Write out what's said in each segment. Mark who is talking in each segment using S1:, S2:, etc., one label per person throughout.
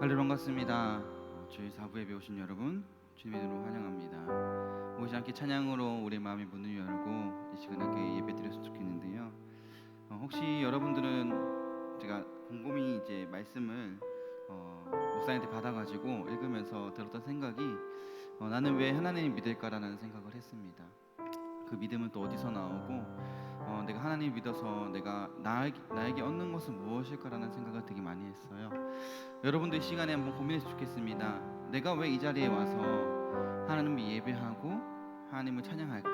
S1: 할렐루야, 반갑습니다. 주일 4부 예배 오신 여러분 주님의 이름으로 환영합니다. 오시 함께 찬양으로 우리 마음의 문을 열고 이 시간에 함께 예배 드렸으면 좋겠는데요. 혹시 여러분들은 제가 곰곰이 이제 말씀을 목사님한테 받아가지고 읽으면서 들었던 생각이 나는 왜 하나님을 믿을까라는 생각을 했습니다. 그 믿음은 또 어디서 나오고 내가 하나님을 믿어서 내가 나에게 얻는 것은 무엇일까라는 생각을 되게 많이 했어요. 여러분들 이 시간에 한번 고민했으면 좋겠습니다. 내가 왜 이 자리에 와서 하나님을 예배하고 하나님을 찬양할까?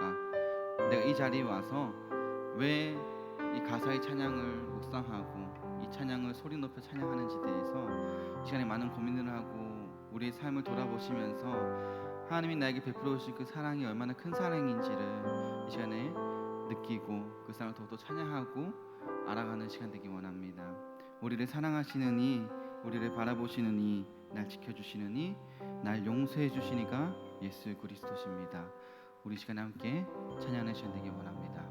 S1: 내가 이 자리에 와서 왜 이 가사의 찬양을 묵상하고 이 찬양을 소리 높여 찬양하는지 대해서 이 시간에 많은 고민을 하고 우리의 삶을 돌아보시면서 하나님이 나에게 베풀어 주신 그 사랑이 얼마나 큰 사랑인지를 이 시간에 느끼고 그 사랑을 더욱더 찬양하고 알아가는 시간 되기 원합니다. 우리를 사랑하시는 이, 우리를 바라보시는 이, 날 지켜주시는 이, 날 용서해 주시니가 예수 그리스도십니다. 우리 시간에 함께 찬양하는 시간 되기 원합니다.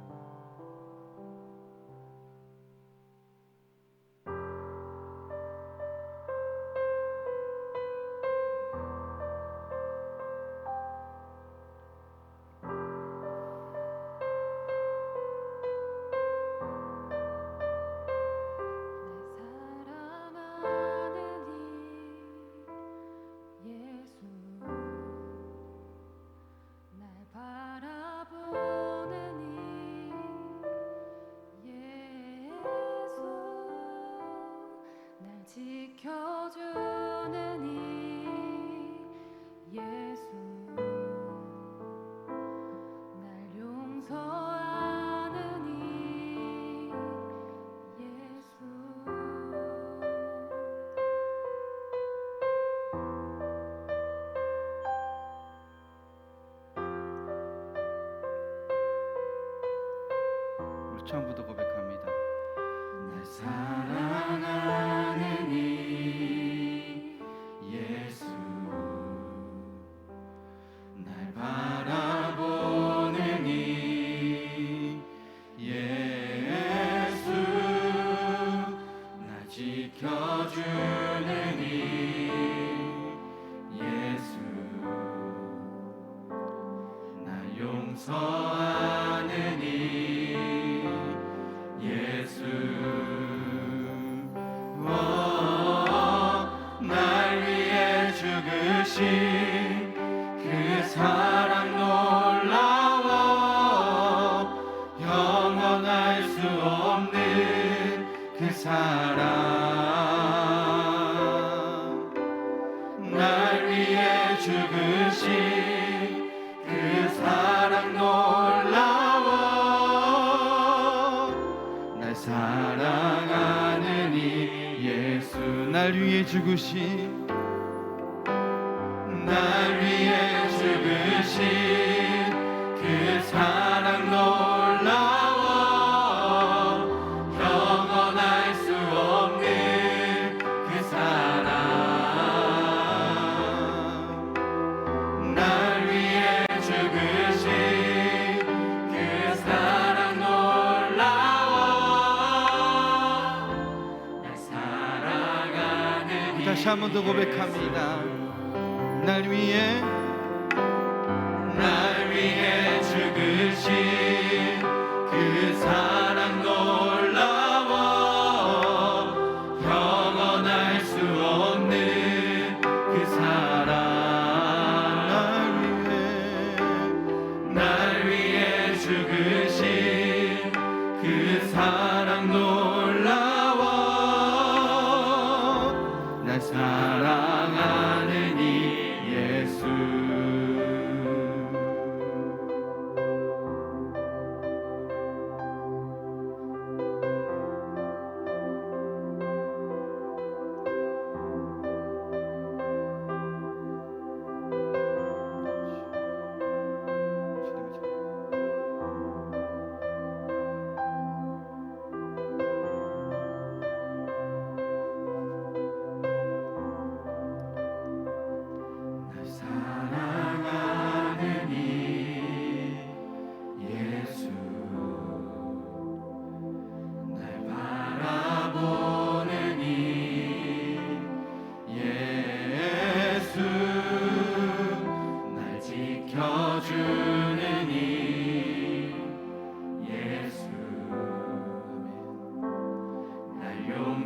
S2: 지켜주는 이 예수, 날 용서하는 이 예수.
S1: 우리 처음부터 고백합니다.
S2: 날 사랑하는 이 예수, 날 바라보는 이 예수, 날 지켜주는 이 예수, 날 용서하는 이 예수. 날 위해 죽으신 그 사랑 놀라워, 영원할 수 없는 그 사랑. 날 위해 죽으신 그 사랑 놀라워, 날 사랑하는 이 예수.
S1: 날 위해 죽으신
S2: 날 위해 죽으신 그 사랑 놀라워, 영원할 수 없는 그 사랑. 날 위해 죽으신 그 사랑 놀라워, 날 사랑하는
S1: 다시 한 번 더 고백합니다. 날 위해
S2: 죽으신 그 사랑 놀라워, 영원할 수 없는 그 사랑. 날 위해 죽으신 그 사랑 놀라워, 날 사랑하는 이 예수.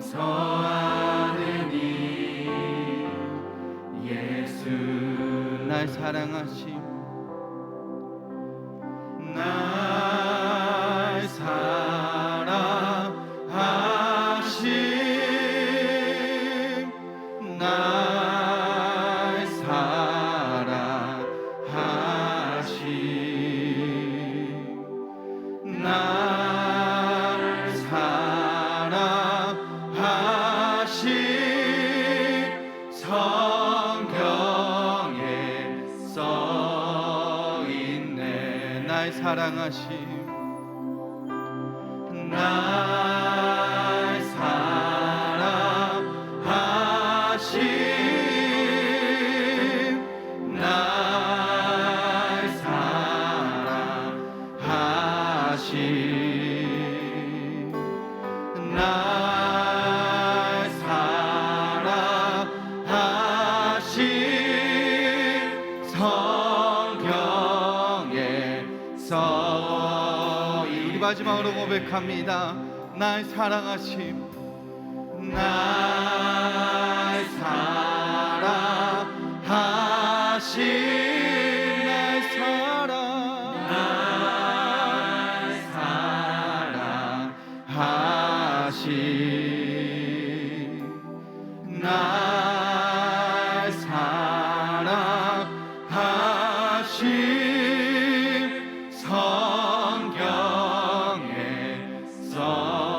S2: 용서하느니 예수
S1: 날 사랑하심
S2: 날 사랑하심 날 사랑하심 날 사랑하심 성경에 써있네
S1: 날 사랑하심
S2: 날 사랑하심 날 사랑하심 날 사랑하심 성경에 써있네
S1: 우리 마지막으로 고백합니다. 날 사랑하심
S2: 날 사랑하심
S1: 날 사랑
S2: 날 사랑하심 날 사랑하심 성경에 써있네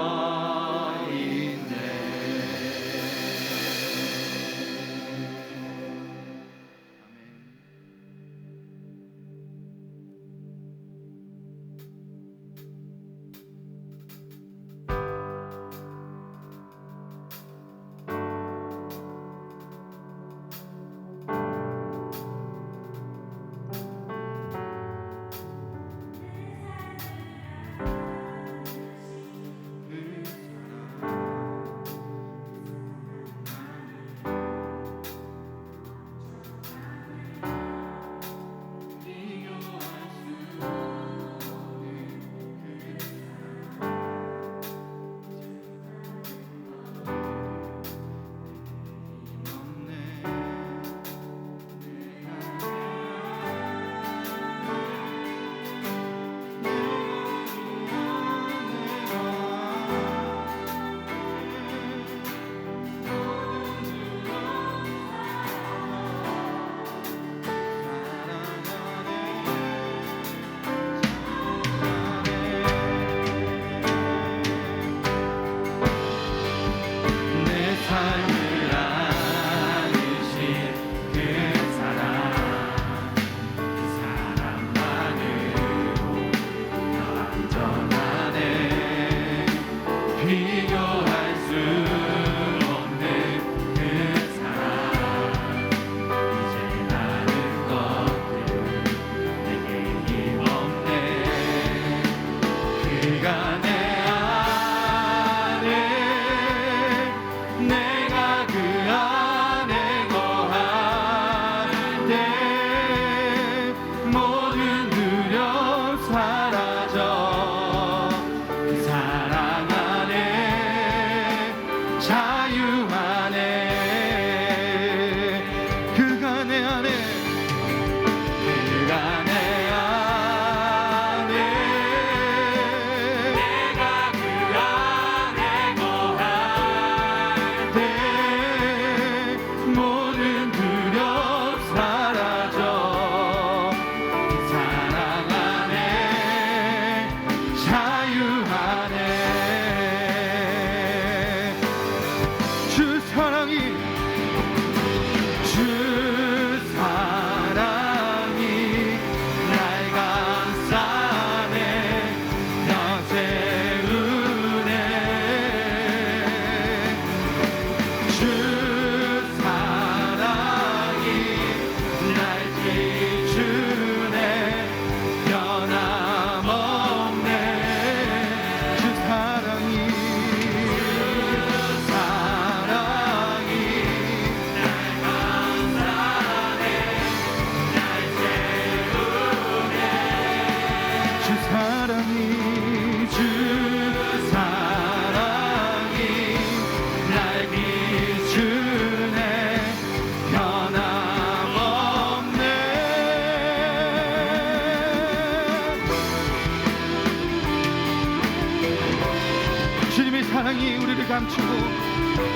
S1: 사랑이 우리를 감추고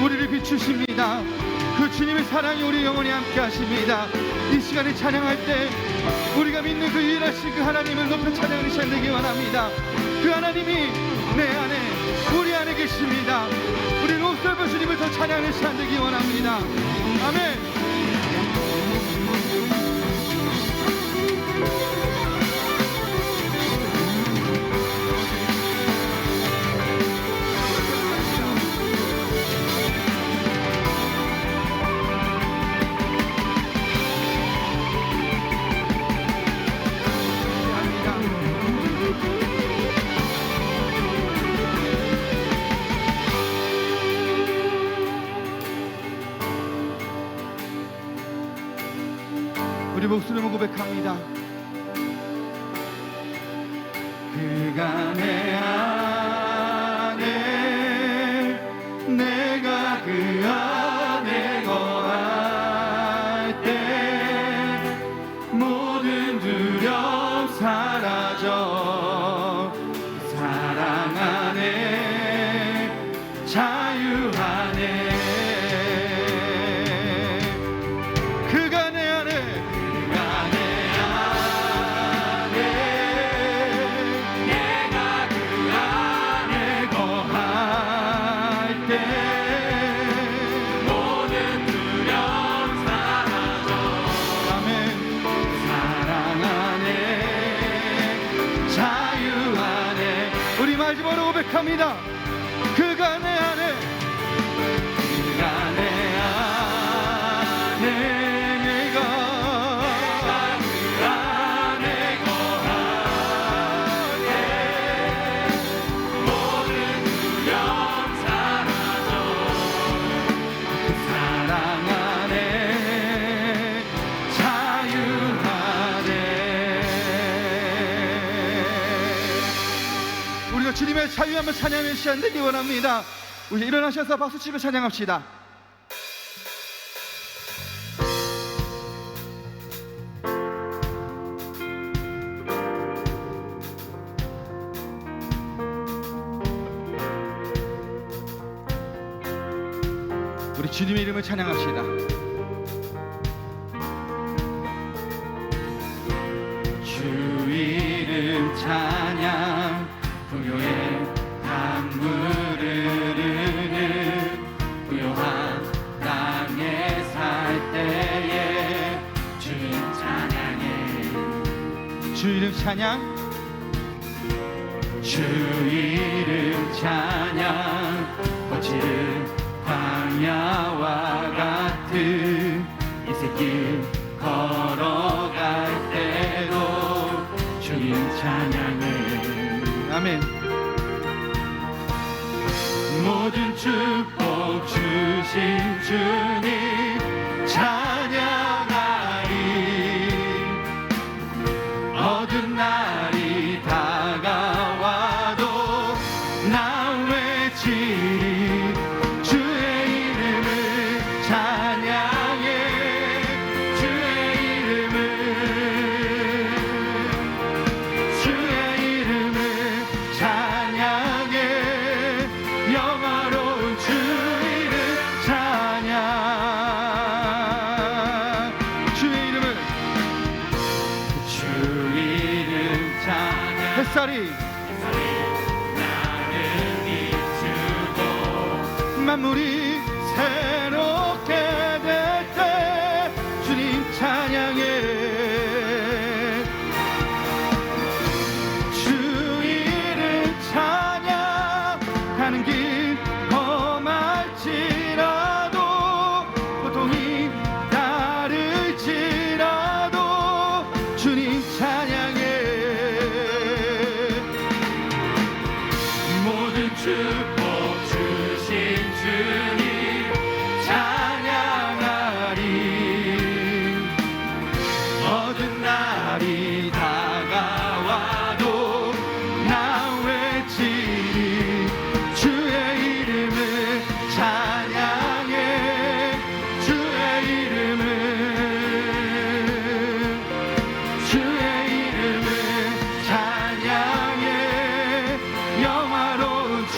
S1: 우리를 비추십니다. 그 주님의 사랑이 우리 영원히 함께 하십니다. 이 시간에 찬양할 때 우리가 믿는 그 유일하신 그 하나님을 높여 찬양하는 시간 되기 원합니다. 그 하나님이 내 안에 우리 안에 계십니다. 우리 높여 주님을 더 찬양하는 시간 되기 원합니다. 아멘. 우리 목소리로 고백합니다. 그가 내 안에 내가 그 안에 거할 때 모든 두려움 사라져 사랑 안에 자유 안에 그가 내 안에 마지막으로 고백합니다. 그가 내 안에 그가 내 안에 내가 그 안에 거할 때 모든 두려움 사라져 사랑 안에 자유 안에 우리가 주님의 자유함을 찬양하는 시간 되기 원합니다. 우리 일어나셔서 박수치며 찬양합시다. 우리 주님의 이름을 찬양합시다. 주 이름 찬양 부요의 강물을 흐르는 부요한 땅에 살 때에 주님 찬양해 주 이름 찬양 주 이름 찬양 거칠은 광야와 같은 이새길 걸어갈 때도 주님 찬양해 아멘. 모든 축복 주신 주님 찬양하리 어두운 날이 다가와도 나 외치리 주의 이름을 찬양해 주의 이름을 찬양해 영화로운 주 이름 찬양 주의 이름 찬양 햇살이 나를 비추고 만물이 새롭게 될 때 주님 찬양해 가는 길 험할지라도 고통이 따를지라도 주님 찬양해 모든 축복 주신 주님 찬양하리 어두운 날이 다가와도 나 외치리 주의 이름을 찬양해 주의 이름을 찬양해 영화로운 주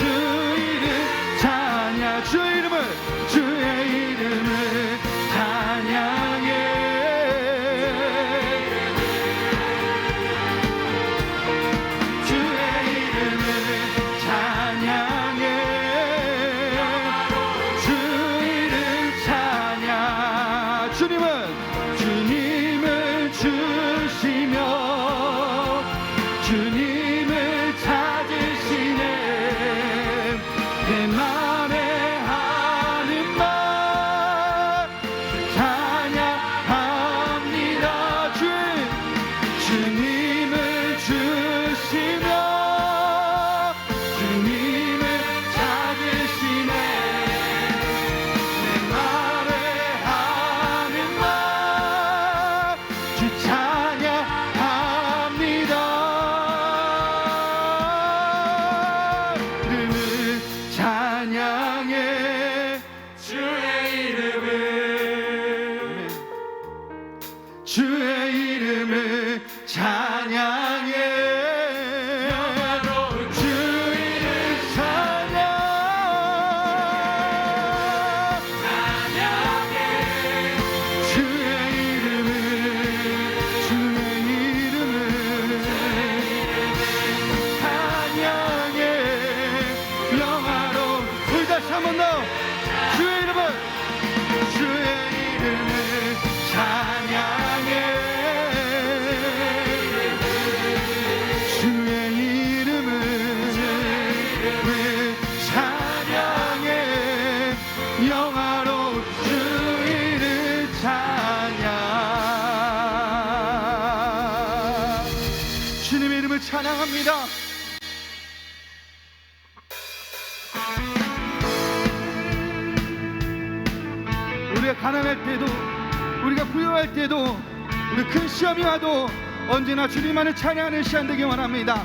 S1: 합니다. 우리가 가난할 때도, 우리가 부유할 때도, 우리 큰 시험이 와도 언제나 주님만을 찬양하는 시간 되기 원합니다.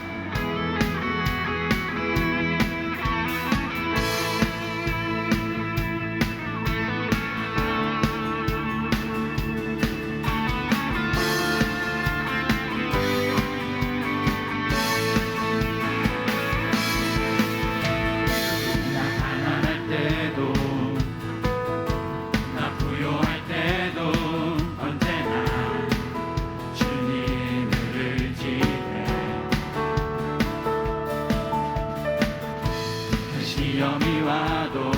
S2: 시험이 와도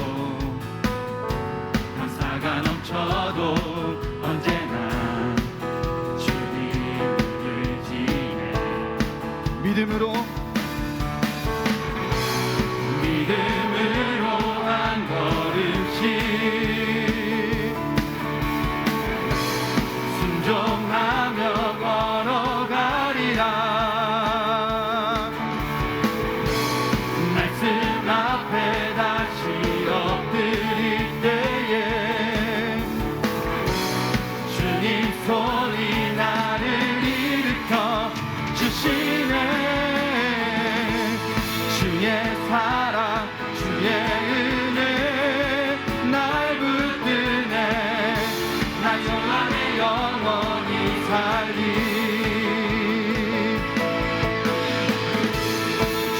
S2: 감사가 넘쳐도 언제나 주님을 의지해
S1: 믿음으로
S2: 한 걸음씩 순종하며 걸어가리라. 말씀 앞에 다시 엎드릴 때에 주님 손이 나를 일으켜 주시네. 주의 사랑 주의 은혜 날 붙드네. 나 주 안에 영원히 살리.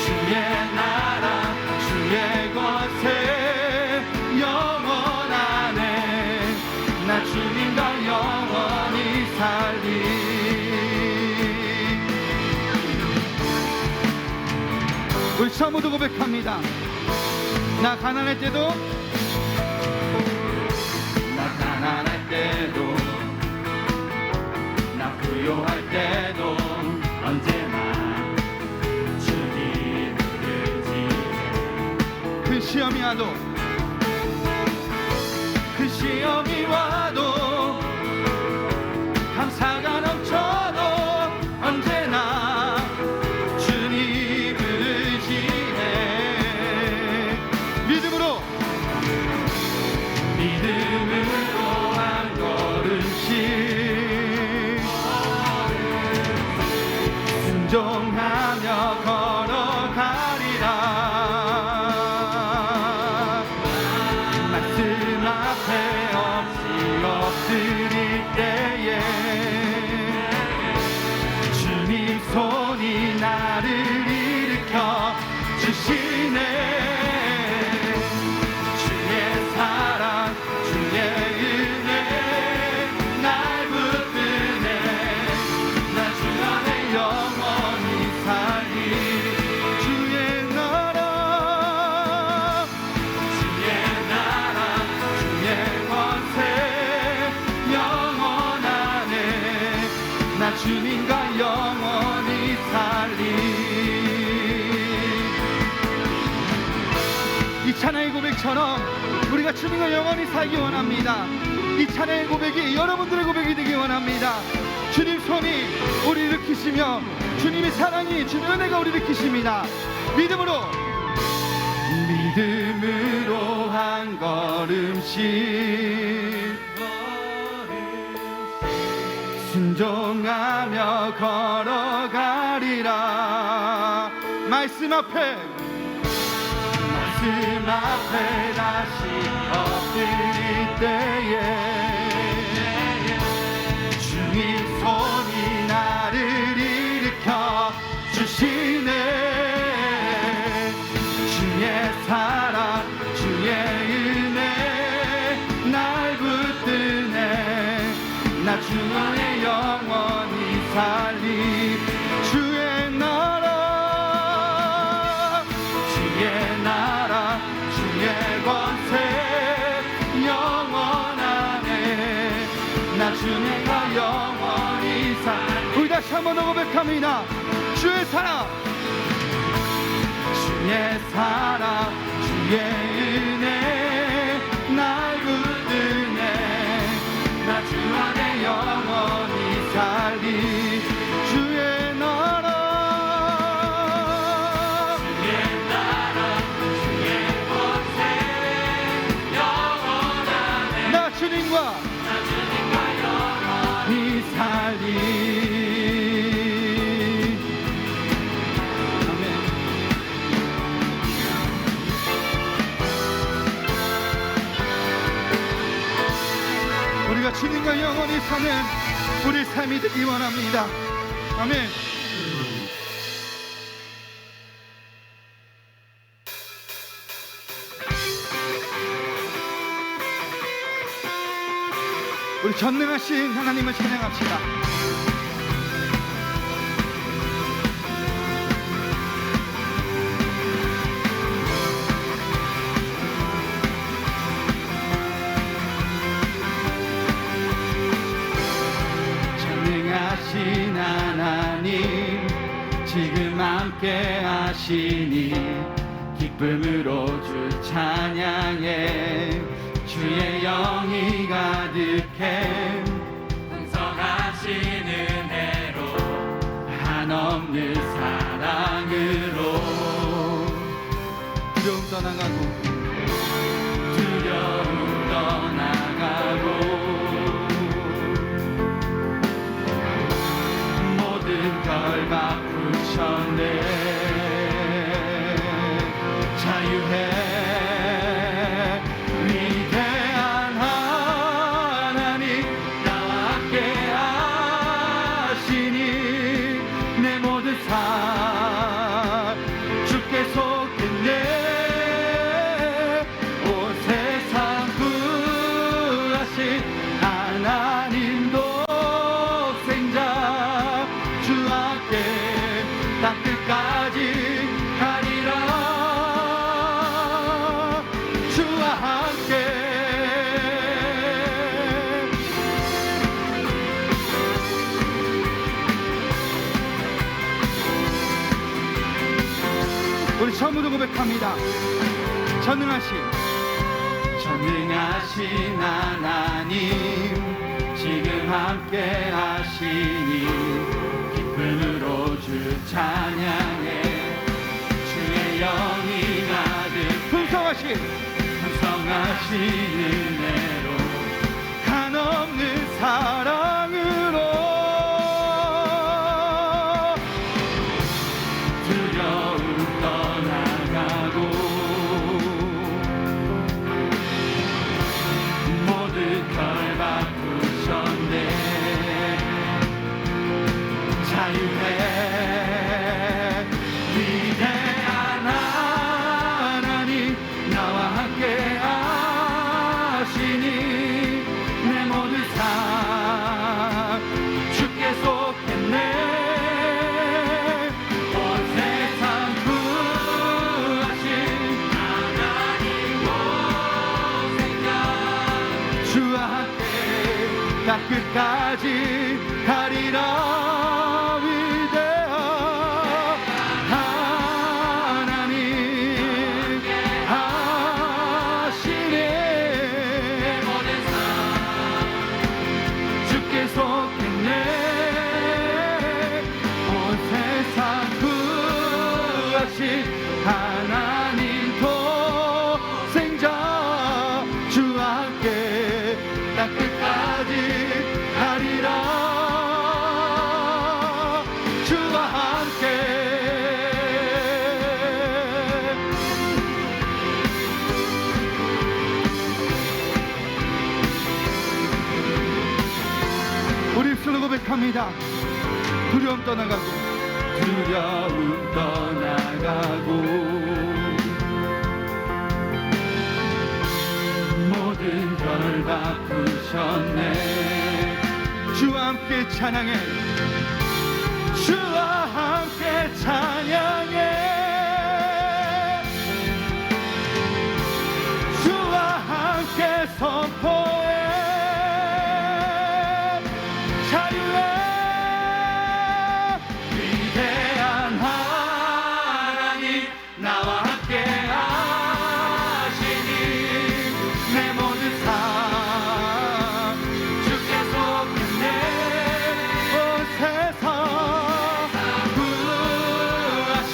S2: 주의 나라 주의 권세 영원하네. 나 주님과 영원히 살리.
S1: 우리 처음으로 고백합니다. 나 가난할 때도,
S2: 나 가난할 때도 나 부요할 때도 언제나 주님을 의지해.
S1: 그 시험이 와도,
S2: 그 시험이 와도 감사가 넘쳐도 언제나 주님을 의지해.
S1: 믿음으로
S2: 한 걸음씩 순종하며 걸어가리라. 말씀 앞에 없이 엎드릴 때에 주님 손이 나를 일으켜 주시네. 주의 사랑 주의 은혜 날 붙드네. 나 주 안에 영원히 살리.
S1: 주의 나라
S2: 주의 권세 영원하네. 나 주님과 영원히 살리.
S1: 이 찬양의 고백처럼 우리가 주님과 영원히 살기 원합니다. 이 찬양의 고백이 여러분들의 고백이 되기 원합니다. 주님 손이 우리 일으키시며 주님의 사랑이 주님의 은혜가 우리 일으키십니다. 믿음으로
S2: 한 걸음씩 순종하며 걸어가리라.
S1: 말씀 앞에
S2: 다시 엎드릴 때에 주님 손이 나를 일으켜 주시네. 주의 사랑 주의 은혜 날 붙드네. 나 주 안에 영원히 살리.
S1: 주의 나라
S2: 주의 권세 영원하네. 나 주님과 영원히 살리.
S1: 우리 다시 한번 더 고백합니다. 주의 사랑
S2: 주의 은혜 날 붙드네. 나 주 안에 영원히 살리.
S1: 주의 나라
S2: 주가 영원히 사는 우리 삶이 되기 원합니다. 아멘. 우리 전능하신 하나님을 찬양합시다. 전능하신 하나님 지금 함께 하시니 기쁨으로 주 찬양해 주의 영이 가득해
S3: 풍성하신 은혜로
S2: 한없는 사랑으로 두려움 떠나가고 모든 걸 바꾸셨네. 자유해 위대한 하나님 나와 함께 하시니 내 모든 삶 주께 속했네. 온 세상 구하신 하나님 독생자 주와 함께 땅 끝까지 가리라. 주와 함께 우리 처음으로 고백합니다. 전능하신 하나님 지금 함께 하시니 기쁨으로 주 찬양해 주의 영이 가득 풍성하신 은혜로 한없는 사랑으로 두려움 떠나가고 모든 걸 바꾸셨네. 자유해 위대한 하나님 나와 함께 하시니 내 모든 삶 주께 속했네. 온 세상 구하신 하나님 독생자 주와 함께 땅 끝까지 가리라. 하나님 독생자 주와 함께 땅 끝까지 가리라. 주와 함께 우리 입술로 고백합니다. 두려움 떠나가고 모든 걸 바꾸셨네. 주와 함께 찬양해 주와 함께 찬양해 주와 함께 선포해 자유해 위대한 하나님 나와 함께 하시니 내 모든 삶 주께 속했네. 온 세상 구하신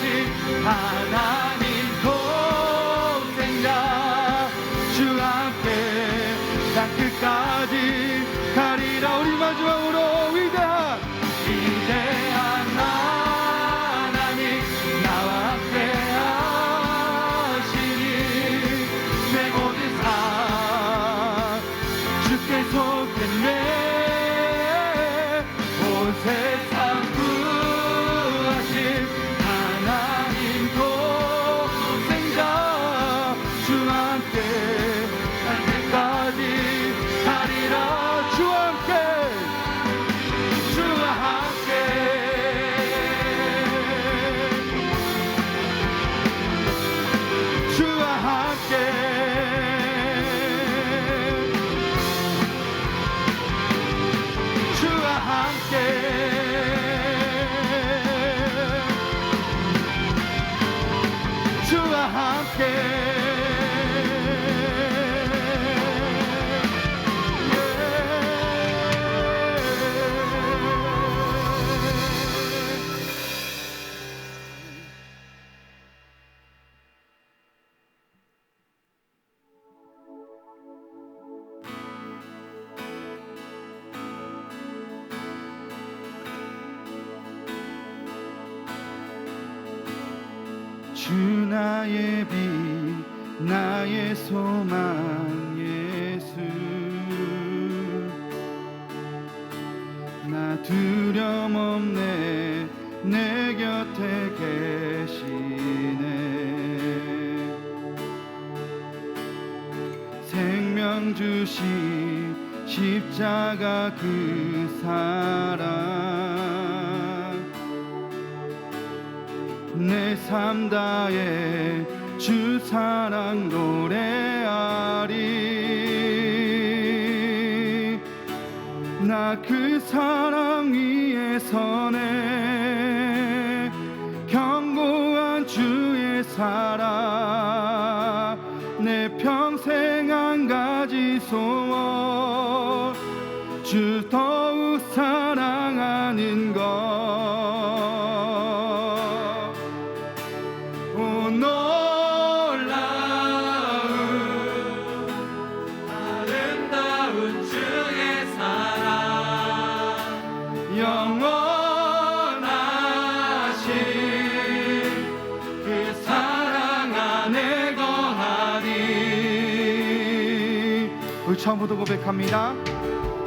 S2: 함께 주 나의 빛 나의 소망 예수 나 두려움 없네 내 곁에 계시네 생명 주신 십자가 그 사랑 내 삶 다해 주 사랑 노래하리 나 그 사랑 위에 서네 견고한 주의 사랑 내 평생 한 가지 소원 주 더욱 사랑하는 것 처음부터 고백합니다.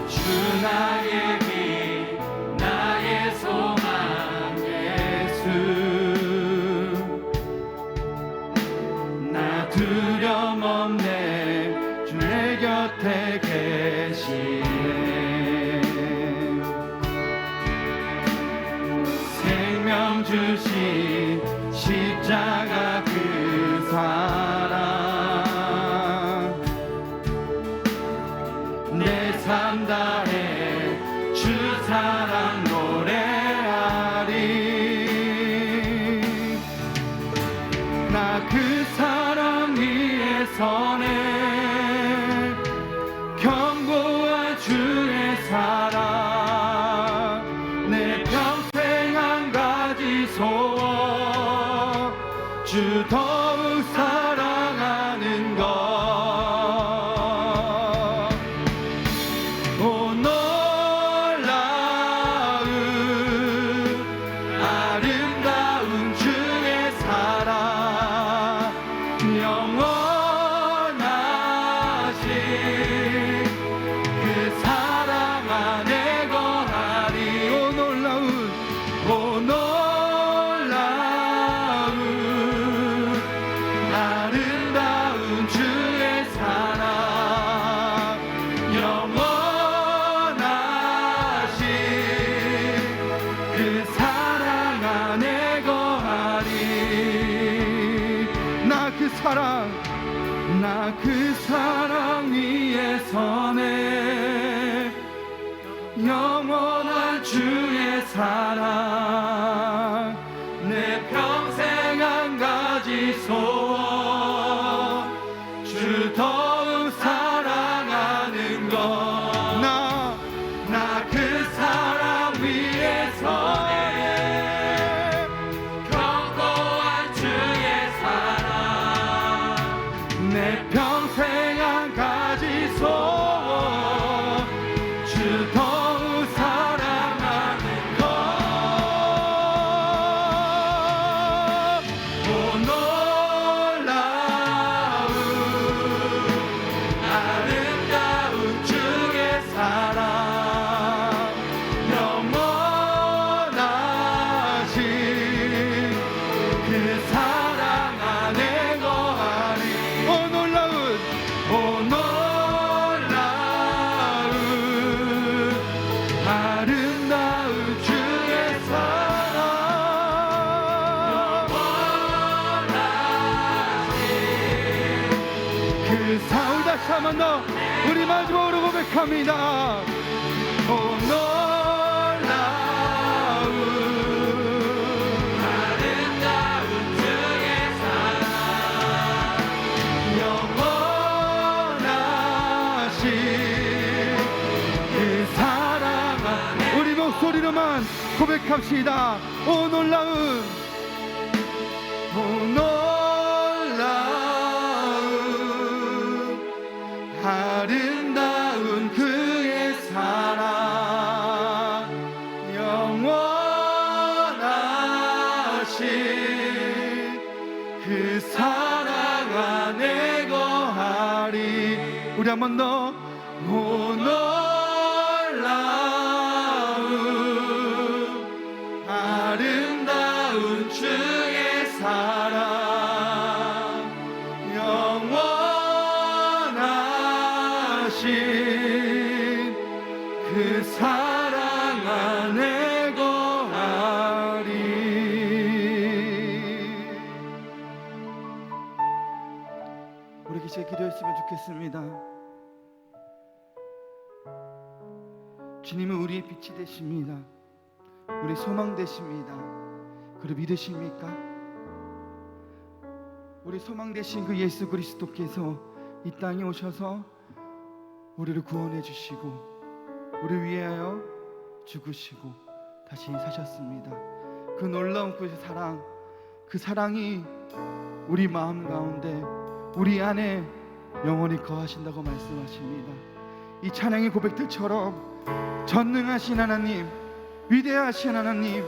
S3: 주 나의 빛 나의 소망
S2: 예수 나 두려움 없네 주 내 곁에 계시네 생명 주신 십자가 그 사랑 삶 다해 주 사랑 노래하리 나 그 사랑 위에 서네 견고한 주의 사랑 내 평생 한 가지 소원 주 더욱 사랑하는 것 나 그 사랑 위에 서네 영원한 주의 사랑 내 평생 한 가지 소원 주 더욱 사랑하는 것 나 그 사랑 위에 서네
S3: 견고한 주의 사랑
S2: 내 평생 한 가지 소원 주 더욱 사랑하는 것 오 놀라운 아름다운 주의 사랑 영원하신 그 사랑 안에 거하리 오 놀라운 아름다운 주의 사랑 그 사랑 다시 한 번 더 우리 마지막으로 고백합니다. 오 놀라운
S3: 아름다운 주의 사랑
S2: 고백합시다. 오 놀라운 아름다운 그의 사랑 영원하신 그 사랑 안에 거하리. 우리 한 번 더. 오 놀라운 아름다운 주의 사랑 영원하신 그 사랑 안에 거하리. 우리 기체 기도했으면 좋겠습니다. 주님은 우리의 빛이 되십니다. 우리 소망 되십니다. 그걸 믿으십니까? 우리 소망 되신 그 예수 그리스도께서 이 땅에 오셔서 우리를 구원해 주시고 우리 위하여 죽으시고 다시 사셨습니다. 그 놀라운 그 사랑, 그 사랑이 우리 마음 가운데 우리 안에 영원히 거하신다고 말씀하십니다. 이 찬양의 고백들처럼 전능하신 하나님, 위대하신 하나님,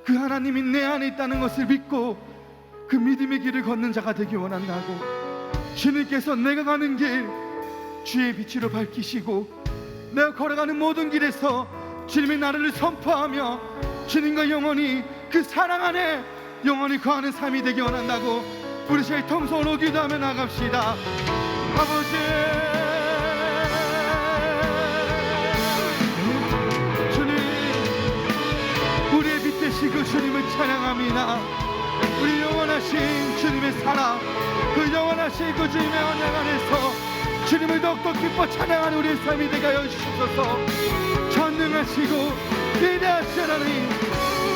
S2: 그 하나님이 내 안에 있다는 것을 믿고 그 믿음의 길을 걷는 자가 되기 원한다고, 주님께서 내가 가는 길 주의 빛으로 밝히시고 내가 걸어가는 모든 길에서 주님의 나라를 선포하며 주님과 영원히 그 사랑 안에 영원히 거하는 삶이 되기 원한다고 우리 저희 통성으로 기도하며 나갑시다. 아버지, 우리의 빛 되시고 주님을 찬양합니다. 우리 영원하신 주님의 사랑, 그 영원하신 그 주님의 언약 안에서 주님을 더욱더 기뻐 찬양하는 우리의 삶이 되게 하여 주시소서. 전능하시고 위대하신 하나님,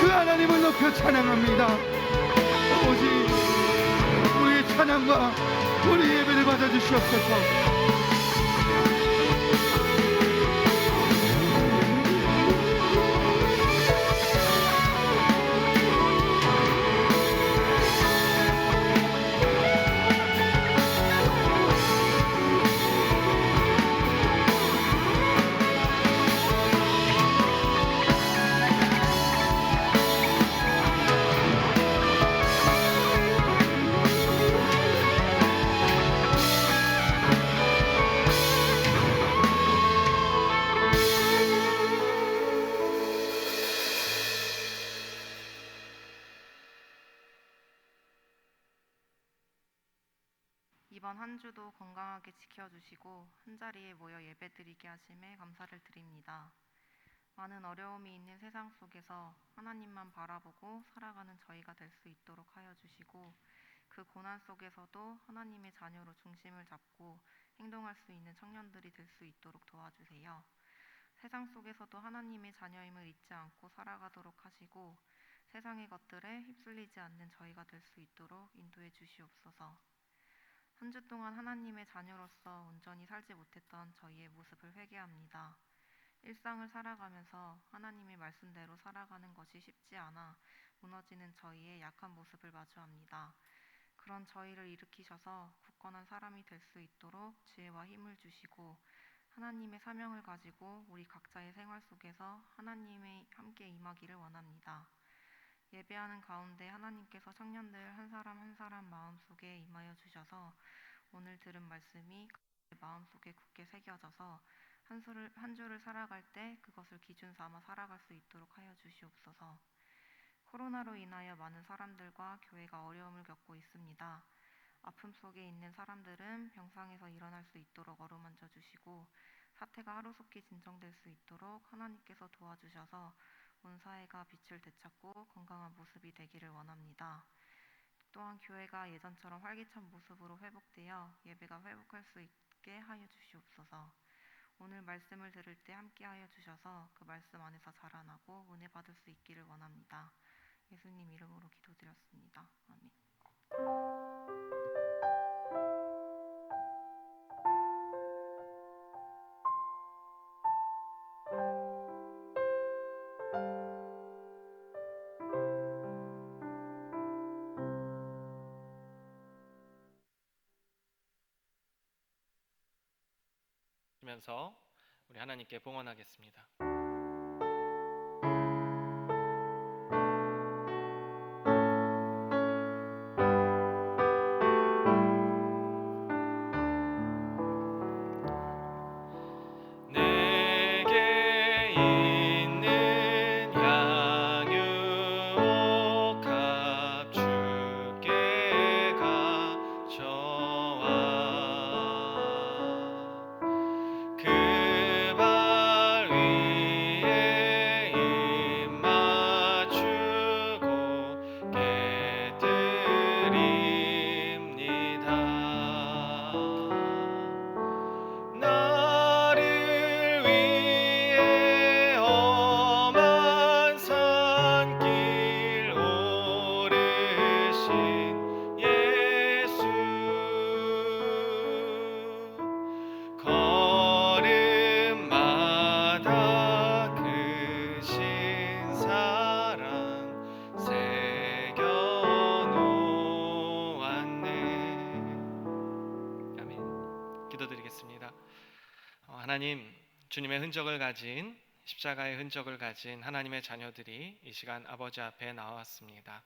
S2: 그 하나님을 높여 찬양합니다. 아버지, 우리의 찬양과 우리 예배를 받아주시옵소서.
S4: 이번 한 주도 건강하게 지켜주시고 한자리에 모여 예배드리게 하심에 감사를 드립니다. 많은 어려움이 있는 세상 속에서 하나님만 바라보고 살아가는 저희가 될 수 있도록 하여 주시고, 그 고난 속에서도 하나님의 자녀로 중심을 잡고 행동할 수 있는 청년들이 될 수 있도록 도와주세요. 세상 속에서도 하나님의 자녀임을 잊지 않고 살아가도록 하시고, 세상의 것들에 휩쓸리지 않는 저희가 될 수 있도록 인도해 주시옵소서. 한 주 동안 하나님의 자녀로서 온전히 살지 못했던 저희의 모습을 회개합니다. 일상을 살아가면서 하나님의 말씀대로 살아가는 것이 쉽지 않아 무너지는 저희의 약한 모습을 마주합니다. 그런 저희를 일으키셔서 굳건한 사람이 될 수 있도록 지혜와 힘을 주시고, 하나님의 사명을 가지고 우리 각자의 생활 속에서 하나님의 함께 임하기를 원합니다. 예배하는 가운데 하나님께서 청년들 한 사람 한 사람 마음속에 임하여 주셔서 오늘 들은 말씀이 마음속에 굳게 새겨져서 한 주를 살아갈 때 그것을 기준 삼아 살아갈 수 있도록 하여 주시옵소서. 코로나로 인하여 많은 사람들과 교회가 어려움을 겪고 있습니다. 아픔 속에 있는 사람들은 병상에서 일어날 수 있도록 어루만져 주시고, 사태가 하루속히 진정될 수 있도록 하나님께서 도와주셔서 온 사회가 빛을 되찾고 건강한 모습이 되기를 원합니다. 또한 교회가 예전처럼 활기찬 모습으로 회복되어 예배가 회복할 수 있게 하여 주시옵소서. 오늘 말씀을 들을 때 함께 하여 주셔서 그 말씀 안에서 자라나고 은혜 받을 수 있기를 원합니다. 예수님 이름으로 기도드렸습니다. 아멘.
S3: 드리면서 우리 하나님께 봉헌하겠습니다. 내게 있는 향유 값 주께 가져와 그 발 위에 입 맞추고 깨드립니다. 나를 위해 험한 산길 오르신 예수 걸음마다 크신 사랑 새겨놓았네. 아멘. 기도드리겠습니다. 하나님, 주님의 흔적을 가진 십자가의 흔적을 가진 하나님의 자녀들이 이 시간 아버지 앞에 나왔습니다.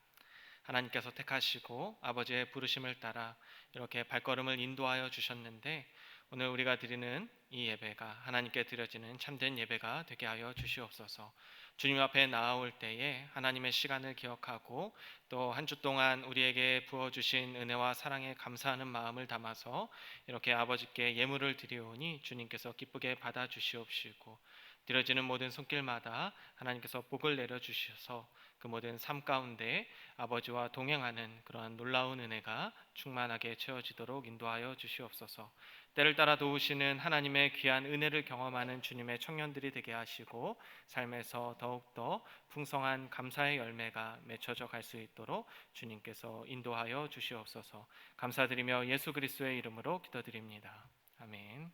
S3: 하나님께서 택하시고 아버지의 부르심을 따라 이렇게 발걸음을 인도하여 주셨는데 오늘 우리가 드리는 이 예배가 하나님께 드려지는 참된 예배가 되게 하여 주시옵소서. 주님 앞에 나아올 때에 하나님의 시간을 기억하고 또 한 주 동안 우리에게 부어주신 은혜와 사랑에 감사하는 마음을 담아서 이렇게 아버지께 예물을 드리오니 주님께서 기쁘게 받아주시옵시고 드려지는 모든 손길마다 하나님께서 복을 내려주셔서 그 모든 삶 가운데 아버지와 동행하는 그러한 놀라운 은혜가 충만하게 채워지도록 인도하여 주시옵소서. 때를 따라 도우시는 하나님의 귀한 은혜를 경험하는 주님의 청년들이 되게 하시고 삶에서 더욱더 풍성한 감사의 열매가 맺혀져 갈 수 있도록 주님께서 인도하여 주시옵소서. 감사드리며 예수 그리스도의 이름으로 기도드립니다. 아멘.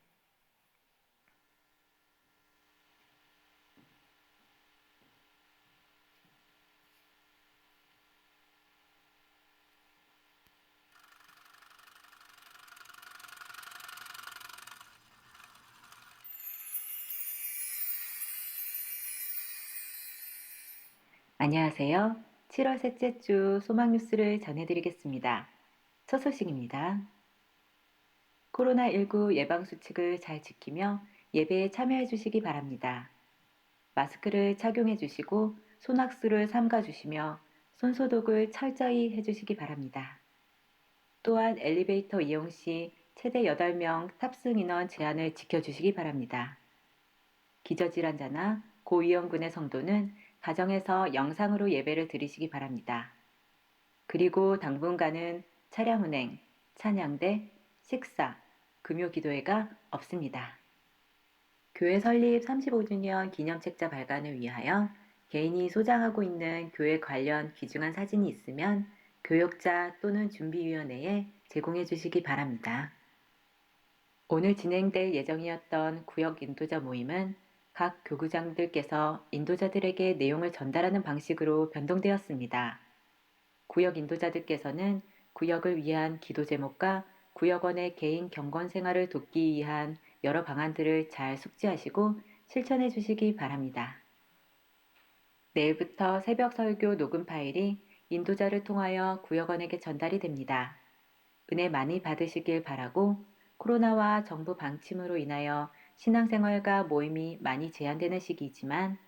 S5: 안녕하세요. 7월 셋째 주 소망 뉴스를 전해드리겠습니다. 첫 소식입니다. 코로나19 예방수칙을 잘 지키며 예배에 참여해 주시기 바랍니다. 마스크를 착용해 주시고 손학수를 삼가 주시며 손소독을 철저히 해주시기 바랍니다. 또한 엘리베이터 이용 시 최대 8명 탑승 인원 제한을 지켜주시기 바랍니다. 기저질환자나 고위험군의 성도는 가정에서 영상으로 예배를 드리시기 바랍니다. 그리고 당분간은 차량 운행, 찬양대, 식사, 금요 기도회가 없습니다. 교회 설립 35주년 기념책자 발간을 위하여 개인이 소장하고 있는 교회 관련 귀중한 사진이 있으면 교역자 또는 준비위원회에 제공해 주시기 바랍니다. 오늘 진행될 예정이었던 구역 인도자 모임은 각 교구장들께서 인도자들에게 내용을 전달하는 방식으로 변동되었습니다. 구역 인도자들께서는 구역을 위한 기도 제목과 구역원의 개인 경건 생활을 돕기 위한 여러 방안들을 잘 숙지하시고 실천해 주시기 바랍니다. 내일부터 새벽 설교 녹음 파일이 인도자를 통하여 구역원에게 전달이 됩니다. 은혜 많이 받으시길 바라고 코로나와 정부 방침으로 인하여 신앙생활과 모임이 많이 제한되는 시기이지만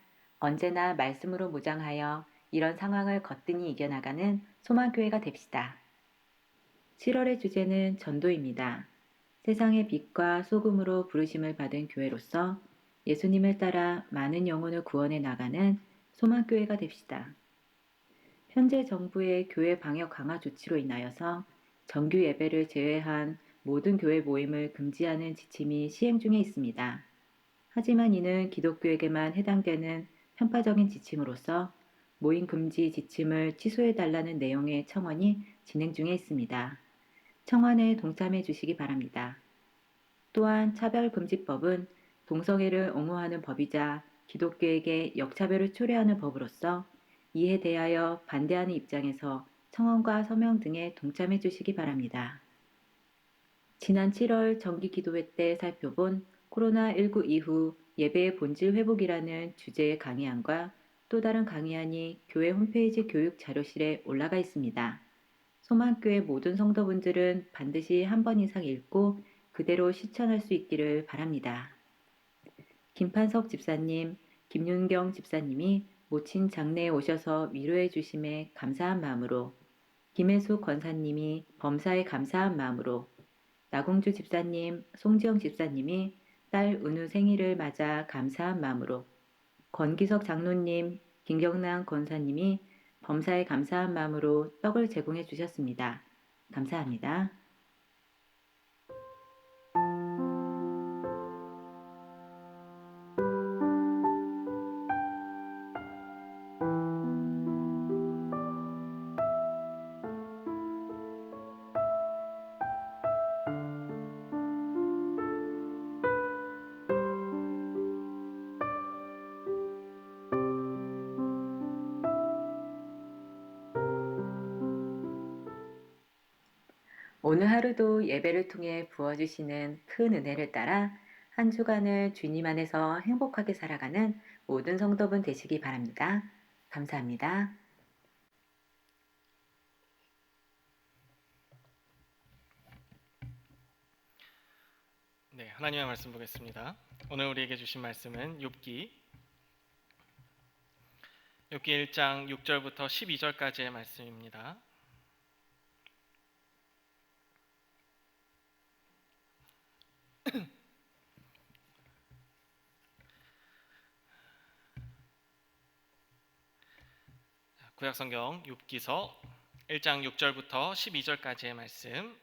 S5: 언제나 말씀으로 무장하여 이런 상황을 거뜬히 이겨나가는 소망교회가 됩시다. 7월의 주제는 전도입니다. 세상의 빛과 소금으로 부르심을 받은 교회로서 예수님을 따라 많은 영혼을 구원해 나가는 소망교회가 됩시다. 현재 정부의 교회 방역 강화 조치로 인하여서 정규 예배를 제외한 모든 교회 모임을 금지하는 지침이 시행 중에 있습니다. 하지만 이는 기독교에게만 해당되는 편파적인 지침으로서 모임 금지 지침을 취소해달라는 내용의 청원이 진행 중에 있습니다. 청원에 동참해 주시기 바랍니다. 또한 차별금지법은 동성애를 옹호하는 법이자 기독교에게 역차별을 초래하는 법으로서 이에 대하여 반대하는 입장에서 청원과 서명 등에 동참해 주시기 바랍니다. 지난 7월 정기기도회 때 살펴본 코로나19 이후 예배의 본질 회복이라는 주제의 강의안과 또 다른 강의안이 교회 홈페이지 교육 자료실에 올라가 있습니다. 소망교회 모든 성도분들은 반드시 한 번 이상 읽고 그대로 실천할 수 있기를 바랍니다. 김판석 집사님, 김윤경 집사님이 모친 장례에 오셔서 위로해 주심에 감사한 마음으로, 김혜숙 권사님이 범사에 감사한 마음으로, 나공주 집사님, 송지영 집사님이 딸 은우 생일을 맞아 감사한 마음으로, 권기석 장로님, 김경란 권사님이 범사에 감사한 마음으로 떡을 제공해 주셨습니다. 감사합니다. 오늘 하루도 예배를 통해 부어주시는 큰 은혜를 따라 한 주간을 주님 안에서 행복하게 살아가는 모든 성도분 되시기 바랍니다. 감사합니다.
S3: 네, 하나님의 말씀 보겠습니다. 오늘 우리에게 주신 말씀은 욥기 1장 6절부터 12절까지의 말씀입니다. 구약성경 욥기서 1장 6절부터 12절까지의 말씀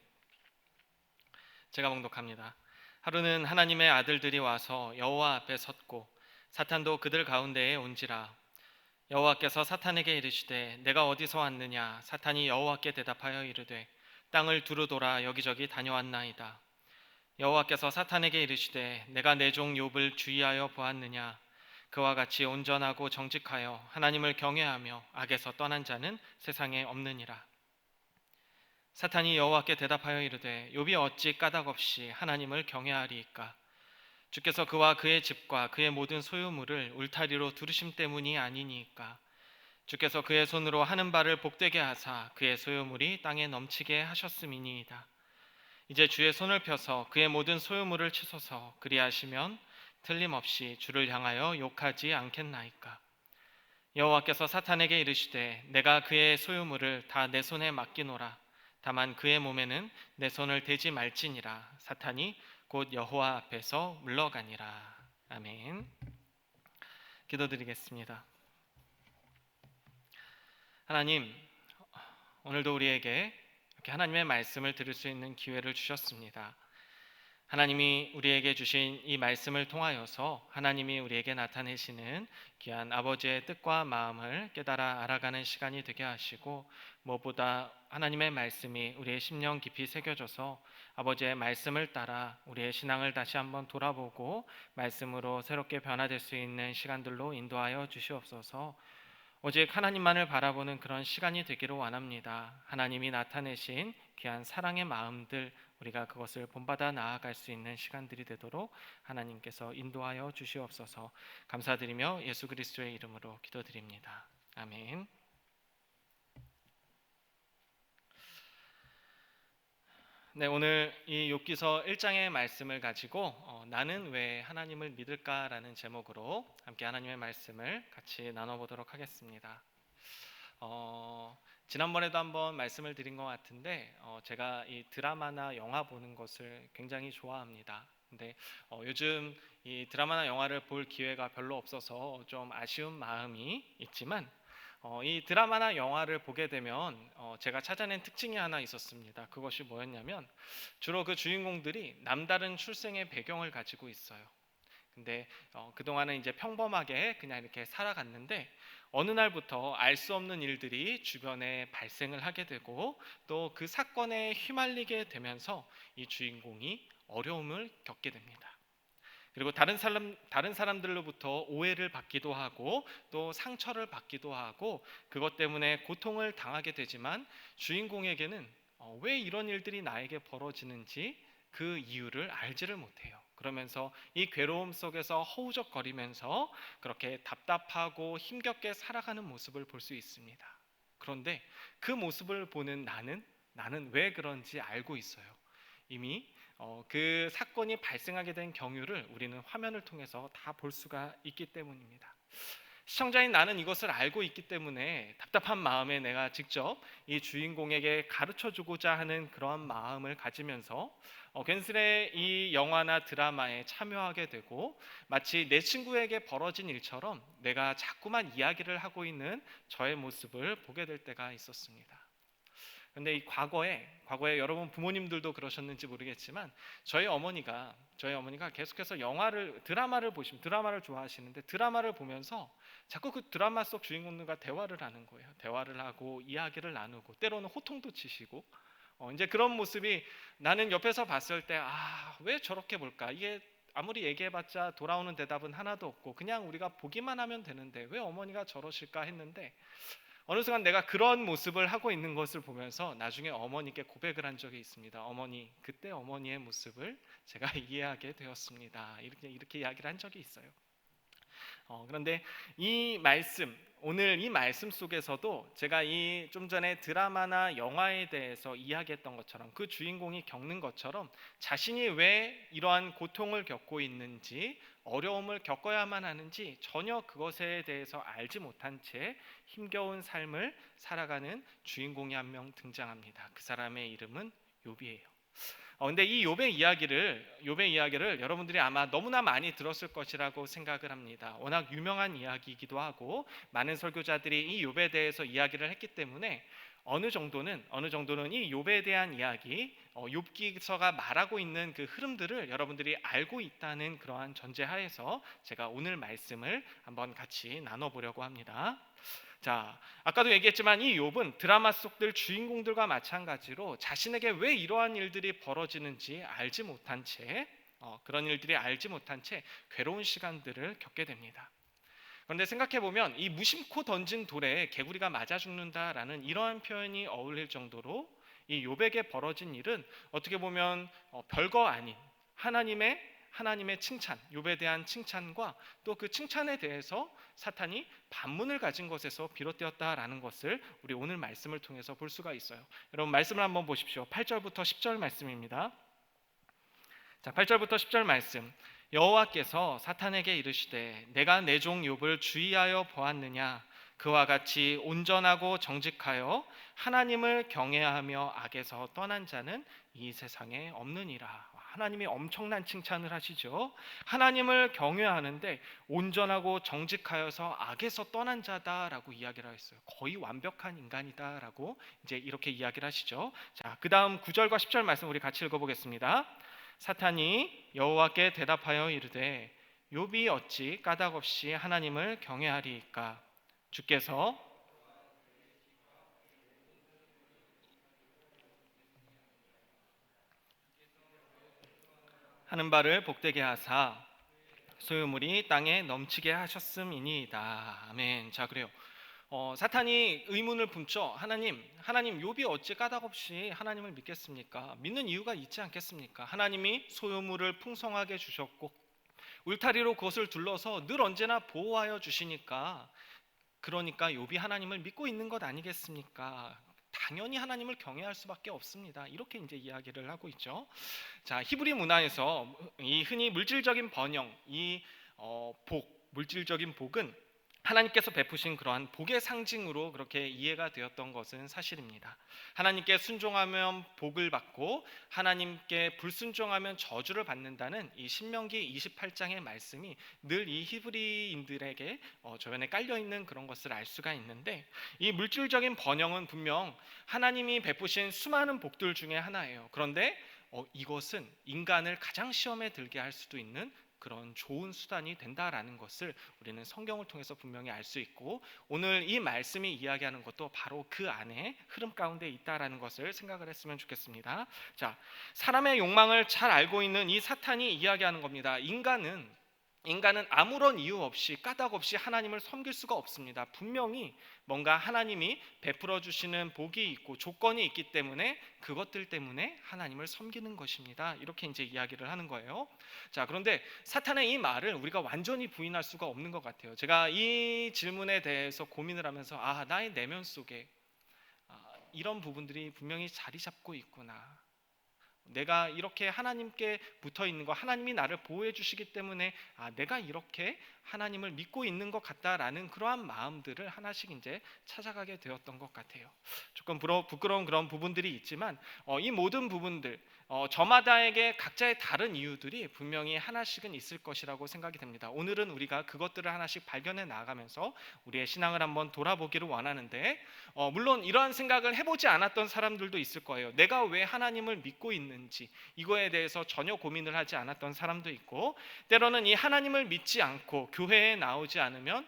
S3: 제가 봉독합니다. 하루는 하나님의 아들들이 와서 여호와 앞에 섰고 사탄도 그들 가운데에 온지라. 여호와께서 사탄에게 이르시되 내가 어디서 왔느냐. 사탄이 여호와께 대답하여 이르되 땅을 두루 돌아 여기저기 다녀왔나이다. 여호와께서 사탄에게 이르시되 내가 내 종 욥을 주의하여 보았느냐. 그와 같이 온전하고 정직하여 하나님을 경외하며 악에서 떠난 자는 세상에 없느니라. 사탄이 여호와께 대답하여 이르되 욥이 어찌 까닭없이 하나님을 경외하리이까. 주께서 그와 그의 집과 그의 모든 소유물을 울타리로 두르심 때문이 아니니이까. 주께서 그의 손으로 하는 바를 복되게 하사 그의 소유물이 땅에 넘치게 하셨음이니이다. 이제 주의 손을 펴서 그의 모든 소유물을 치소서. 그리하시면 틀림없이 주를 향하여 욕하지 않겠나이까. 여호와께서 사탄에게 이르시되 내가 그의 소유물을 다 내 손에 맡기노라. 다만 그의 몸에는 내 손을 대지 말지니라. 사탄이 곧 여호와 앞에서 물러가니라. 아멘. 기도드리겠습니다. 하나님, 오늘도 우리에게 이렇게 하나님의 말씀을 들을 수 있는 기회를 주셨습니다. 하나님이 우리에게 주신 이 말씀을 통하여서 하나님이 우리에게 나타내시는 귀한 아버지의 뜻과 마음을 깨달아 알아가는 시간이 되게 하시고, 무엇보다 하나님의 말씀이 우리의 심령 깊이 새겨져서 아버지의 말씀을 따라 우리의 신앙을 다시 한번 돌아보고 말씀으로 새롭게 변화될 수 있는 시간들로 인도하여 주시옵소서. 오직 하나님만을 바라보는 그런 시간이 되기를 원합니다. 하나님이 나타내신 귀한 사랑의 마음들, 우리가 그것을 본받아 나아갈 수 있는 시간들이 되도록 하나님께서 인도하여 주시옵소서. 감사드리며 예수 그리스도의 이름으로 기도드립니다. 아멘. 네, 오늘 이 욥기서 1장의 말씀을 가지고 나는 왜 하나님을 믿을까라는 제목으로 함께 하나님의 말씀을 같이 나눠보도록 하겠습니다. 지난번에도 한번 말씀을 드린 것 같은데 제가 이 드라마나 영화 보는 것을 굉장히 좋아합니다. 근데 요즘 이 드라마나 영화를 볼 기회가 별로 없어서 좀 아쉬운 마음이 있지만 이 드라마나 영화를 보게 되면 제가 찾아낸 특징이 하나 있었습니다. 그것이 뭐였냐면 주로 그 주인공들이 남다른 출생의 배경을 가지고 있어요. 근데 그동안은 이제 평범하게 그냥 이렇게 살아갔는데 어느 날부터 알 수 없는 일들이 주변에 발생을 하게 되고 또 그 사건에 휘말리게 되면서 이 주인공이 어려움을 겪게 됩니다. 그리고 다른 사람들로부터 오해를 받기도 하고 또 상처를 받기도 하고 그것 때문에 고통을 당하게 되지만 주인공에게는 왜 이런 일들이 나에게 벌어지는지 그 이유를 알지를 못해요. 그러면서 이 괴로움 속에서 허우적거리면서 그렇게 답답하고 힘겹게 살아가는 모습을 볼 수 있습니다. 그런데 그 모습을 보는 나는 왜 그런지 알고 있어요. 이미 그 사건이 발생하게 된 경위를 우리는 화면을 통해서 다 볼 수가 있기 때문입니다. 시청자인 나는 이것을 알고 있기 때문에 답답한 마음에 내가 직접 이 주인공에게 가르쳐주고자 하는 그러한 마음을 가지면서 괜스레 이 영화나 드라마에 참여하게 되고, 마치 내 친구에게 벌어진 일처럼 내가 자꾸만 이야기를 하고 있는 저의 모습을 보게 될 때가 있었습니다. 근데 이 과거에 여러분 부모님들도 그러셨는지 모르겠지만 저희 어머니가 계속해서 드라마를 좋아하시는데, 드라마를 보면서 자꾸 그 드라마 속 주인공들과 대화를 하는 거예요. 대화를 하고 이야기를 나누고 때로는 호통도 치시고, 이제 그런 모습이 나는 옆에서 봤을 때 왜 저렇게 볼까? 이게 아무리 얘기해봤자 돌아오는 대답은 하나도 없고 그냥 우리가 보기만 하면 되는데 왜 어머니가 저러실까 했는데, 어느 순간 내가 그런 모습을 하고 있는 것을 보면서 나중에 어머니께 고백을 한 적이 있습니다. 어머니, 그때 어머니의 모습을 제가 이해하게 되었습니다. 이렇게 이야기를 한 적이 있어요. 그런데 오늘 이 말씀 속에서도 제가 이 좀 전에 드라마나 영화에 대해서 이야기했던 것처럼 그 주인공이 겪는 것처럼 자신이 왜 이러한 고통을 겪고 있는지, 어려움을 겪어야만 하는지 전혀 그것에 대해서 알지 못한 채 힘겨운 삶을 살아가는 주인공이 한 명 등장합니다. 그 사람의 이름은 욥이에요. 근데 이 욥의 이야기를 여러분들이 아마 너무나 많이 들었을 것이라고 생각을 합니다. 워낙 유명한 이야기이기도 하고 많은 설교자들이 이 욥에 대해서 이야기를 했기 때문에 어느 정도는 이 욥에 대한 이야기, 욥기서가 말하고 있는 그 흐름들을 여러분들이 알고 있다는 그러한 전제하에서 제가 오늘 말씀을 한번 같이 나눠보려고 합니다. 자, 아까도 얘기했지만 이 욥은 드라마 속들 주인공들과 마찬가지로 자신에게 왜 이러한 일들이 벌어지는지 알지 못한 채 괴로운 시간들을 겪게 됩니다. 그런데 생각해보면 이 무심코 던진 돌에 개구리가 맞아 죽는다라는 이러한 표현이 어울릴 정도로 이 욥에게 벌어진 일은 어떻게 보면 별거 아닌 하나님의 칭찬, 욥에 대한 칭찬과 또 그 칭찬에 대해서 사탄이 반문을 가진 것에서 비롯되었다라는 것을 우리 오늘 말씀을 통해서 볼 수가 있어요. 여러분 말씀을 한번 보십시오. 8절부터 10절 말씀입니다. 자, 8절부터 10절 말씀. 여호와께서 사탄에게 이르시되 내가 내 종 욥을 주의하여 보았느냐? 그와 같이 온전하고 정직하여 하나님을 경외하며 악에서 떠난 자는 이 세상에 없느니라. 하나님이 엄청난 칭찬을 하시죠. 하나님을 경외하는데 온전하고 정직하여서 악에서 떠난 자다라고 이야기를 했어요. 거의 완벽한 인간이다라고 이제 이렇게 이야기를 하시죠. 자, 그다음 9절과 10절 말씀 우리 같이 읽어보겠습니다. 사탄이 여호와께 대답하여 이르되 욥이 어찌 까닭없이 하나님을 경외하리이까? 주께서 하는 바를 복되게 하사 소유물이 땅에 넘치게 하셨음이니이다. 아멘. 자, 그래요. 사탄이 의문을 품죠. 하나님 욥이 어찌 까닭없이 하나님을 믿겠습니까? 믿는 이유가 있지 않겠습니까? 하나님이 소유물을 풍성하게 주셨고 울타리로 그것을 둘러서 늘 언제나 보호하여 주시니까, 그러니까 욥이 하나님을 믿고 있는 것 아니겠습니까? 당연히 하나님을 경외할 수밖에 없습니다. 이렇게 이제 이야기를 하고 있죠. 자, 히브리 문화에서 이 흔히 물질적인 번영, 물질적인 복은 하나님께서 베푸신 그러한 복의 상징으로 그렇게 이해가 되었던 것은 사실입니다. 하나님께 순종하면 복을 받고 하나님께 불순종하면 저주를 받는다는 이 신명기 28장의 말씀이 늘 이 히브리인들에게 저변에 깔려있는 그런 것을 알 수가 있는데, 이 물질적인 번영은 분명 하나님이 베푸신 수많은 복들 중에 하나예요. 그런데 이것은 인간을 가장 시험에 들게 할 수도 있는 그런 좋은 수단이 된다라는 것을 우리는 성경을 통해서 분명히 알 수 있고, 오늘 이 말씀이 이야기하는 것도 바로 그 안에 흐름 가운데 있다라는 것을 생각을 했으면 좋겠습니다. 자, 사람의 욕망을 잘 알고 있는 이 사탄이 이야기하는 겁니다. 인간은 아무런 이유 없이 까닭 없이 하나님을 섬길 수가 없습니다. 분명히 뭔가 하나님이 베풀어 주시는 복이 있고 조건이 있기 때문에 그것들 때문에 하나님을 섬기는 것입니다. 이렇게 이제 이야기를 하는 거예요. 자, 그런데 사탄의 이 말을 우리가 완전히 부인할 수가 없는 것 같아요. 제가 이 질문에 대해서 고민을 하면서 나의 내면 속에 이런 부분들이 분명히 자리 잡고 있구나. 내가 이렇게 하나님께 붙어 있는 거, 하나님이 나를 보호해 주시기 때문에 내가 이렇게 하나님을 믿고 있는 것 같다라는 그러한 마음들을 하나씩 이제 찾아가게 되었던 것 같아요. 조금 부끄러운 그런 부분들이 있지만 이 모든 부분들 저마다에게 각자의 다른 이유들이 분명히 하나씩은 있을 것이라고 생각이 됩니다. 오늘은 우리가 그것들을 하나씩 발견해 나가면서 우리의 신앙을 한번 돌아보기를 원하는데 물론 이러한 생각을 해보지 않았던 사람들도 있을 거예요. 내가 왜 하나님을 믿고 있는지 이거에 대해서 전혀 고민을 하지 않았던 사람도 있고, 때로는 이 하나님을 믿지 않고 교회에 나오지 않으면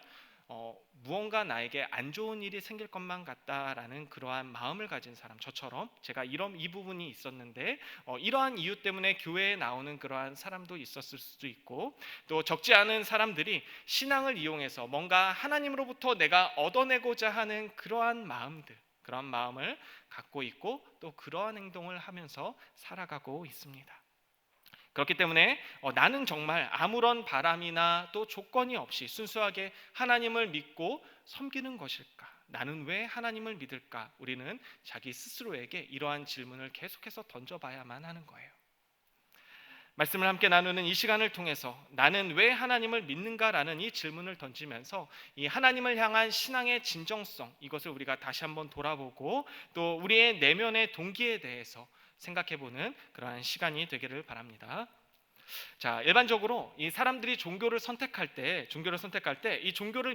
S3: 무언가 나에게 안 좋은 일이 생길 것만 같다라는 그러한 마음을 가진 사람, 저처럼 제가 이 부분이 있었는데 이러한 이유 때문에 교회에 나오는 그러한 사람도 있었을 수도 있고, 또 적지 않은 사람들이 신앙을 이용해서 뭔가 하나님으로부터 내가 얻어내고자 하는 그러한 마음을 갖고 있고 또 그러한 행동을 하면서 살아가고 있습니다. 그렇기 때문에 나는 정말 아무런 바람이나 또 조건이 없이 순수하게 하나님을 믿고 섬기는 것일까? 나는 왜 하나님을 믿을까? 우리는 자기 스스로에게 이러한 질문을 계속해서 던져봐야만 하는 거예요. 말씀을 함께 나누는 이 시간을 통해서 나는 왜 하나님을 믿는가라는 이 질문을 던지면서 이 하나님을 향한 신앙의 진정성, 이것을 우리가 다시 한번 돌아보고 또 우리의 내면의 동기에 대해서 생각해보는 그러한 시간이 되기를 바랍니다. 자, 일반적으로 이 사람들이 종교를 선택할 때 이 종교를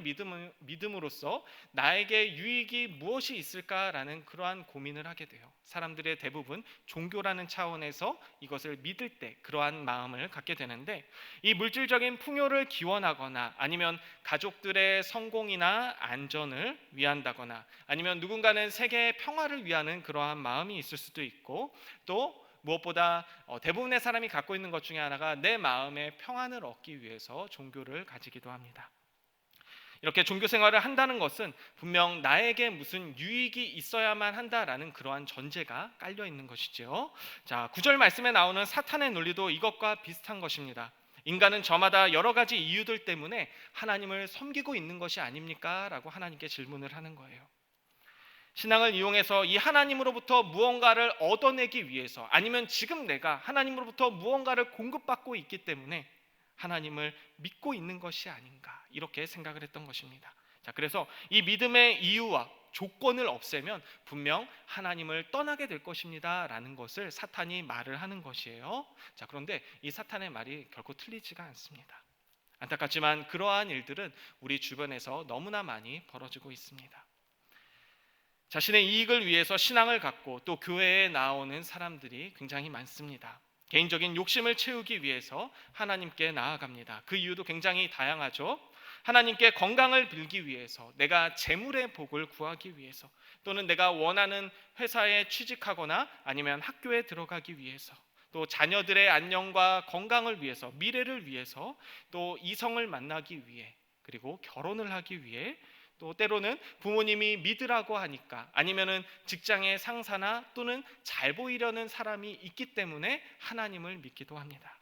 S3: 믿음으로써 나에게 유익이 무엇이 있을까라는 그러한 고민을 하게 돼요. 사람들의 대부분 종교라는 차원에서 이것을 믿을 때 그러한 마음을 갖게 되는데, 이 물질적인 풍요를 기원하거나 아니면 가족들의 성공이나 안전을 위한다거나 아니면 누군가는 세계의 평화를 위하는 그러한 마음이 있을 수도 있고, 또 무엇보다 대부분의 사람이 갖고 있는 것 중에 하나가 내 마음의 평안을 얻기 위해서 종교를 가지기도 합니다. 이렇게 종교 생활을 한다는 것은 분명 나에게 무슨 유익이 있어야만 한다라는 그러한 전제가 깔려 있는 것이죠. 자, 9절 말씀에 나오는 사탄의 논리도 이것과 비슷한 것입니다. 인간은 저마다 여러 가지 이유들 때문에 하나님을 섬기고 있는 것이 아닙니까? 라고 하나님께 질문을 하는 거예요. 신앙을 이용해서 이 하나님으로부터 무언가를 얻어내기 위해서, 아니면 지금 내가 하나님으로부터 무언가를 공급받고 있기 때문에 하나님을 믿고 있는 것이 아닌가, 이렇게 생각을 했던 것입니다. 자, 그래서 이 믿음의 이유와 조건을 없애면 분명 하나님을 떠나게 될 것입니다 라는 것을 사탄이 말을 하는 것이에요. 자, 그런데 이 사탄의 말이 결코 틀리지가 않습니다. 안타깝지만 그러한 일들은 우리 주변에서 너무나 많이 벌어지고 있습니다. 자신의 이익을 위해서 신앙을 갖고 또 교회에 나오는 사람들이 굉장히 많습니다. 개인적인 욕심을 채우기 위해서 하나님께 나아갑니다. 그 이유도 굉장히 다양하죠. 하나님께 건강을 빌기 위해서, 내가 재물의 복을 구하기 위해서, 또는 내가 원하는 회사에 취직하거나 아니면 학교에 들어가기 위해서, 또 자녀들의 안녕과 건강을 위해서, 미래를 위해서, 또 이성을 만나기 위해, 그리고 결혼을 하기 위해, 또 때로는 부모님이 믿으라고 하니까, 아니면은 직장의 상사나 또는 잘 보이려는 사람이 있기 때문에 하나님을 믿기도 합니다.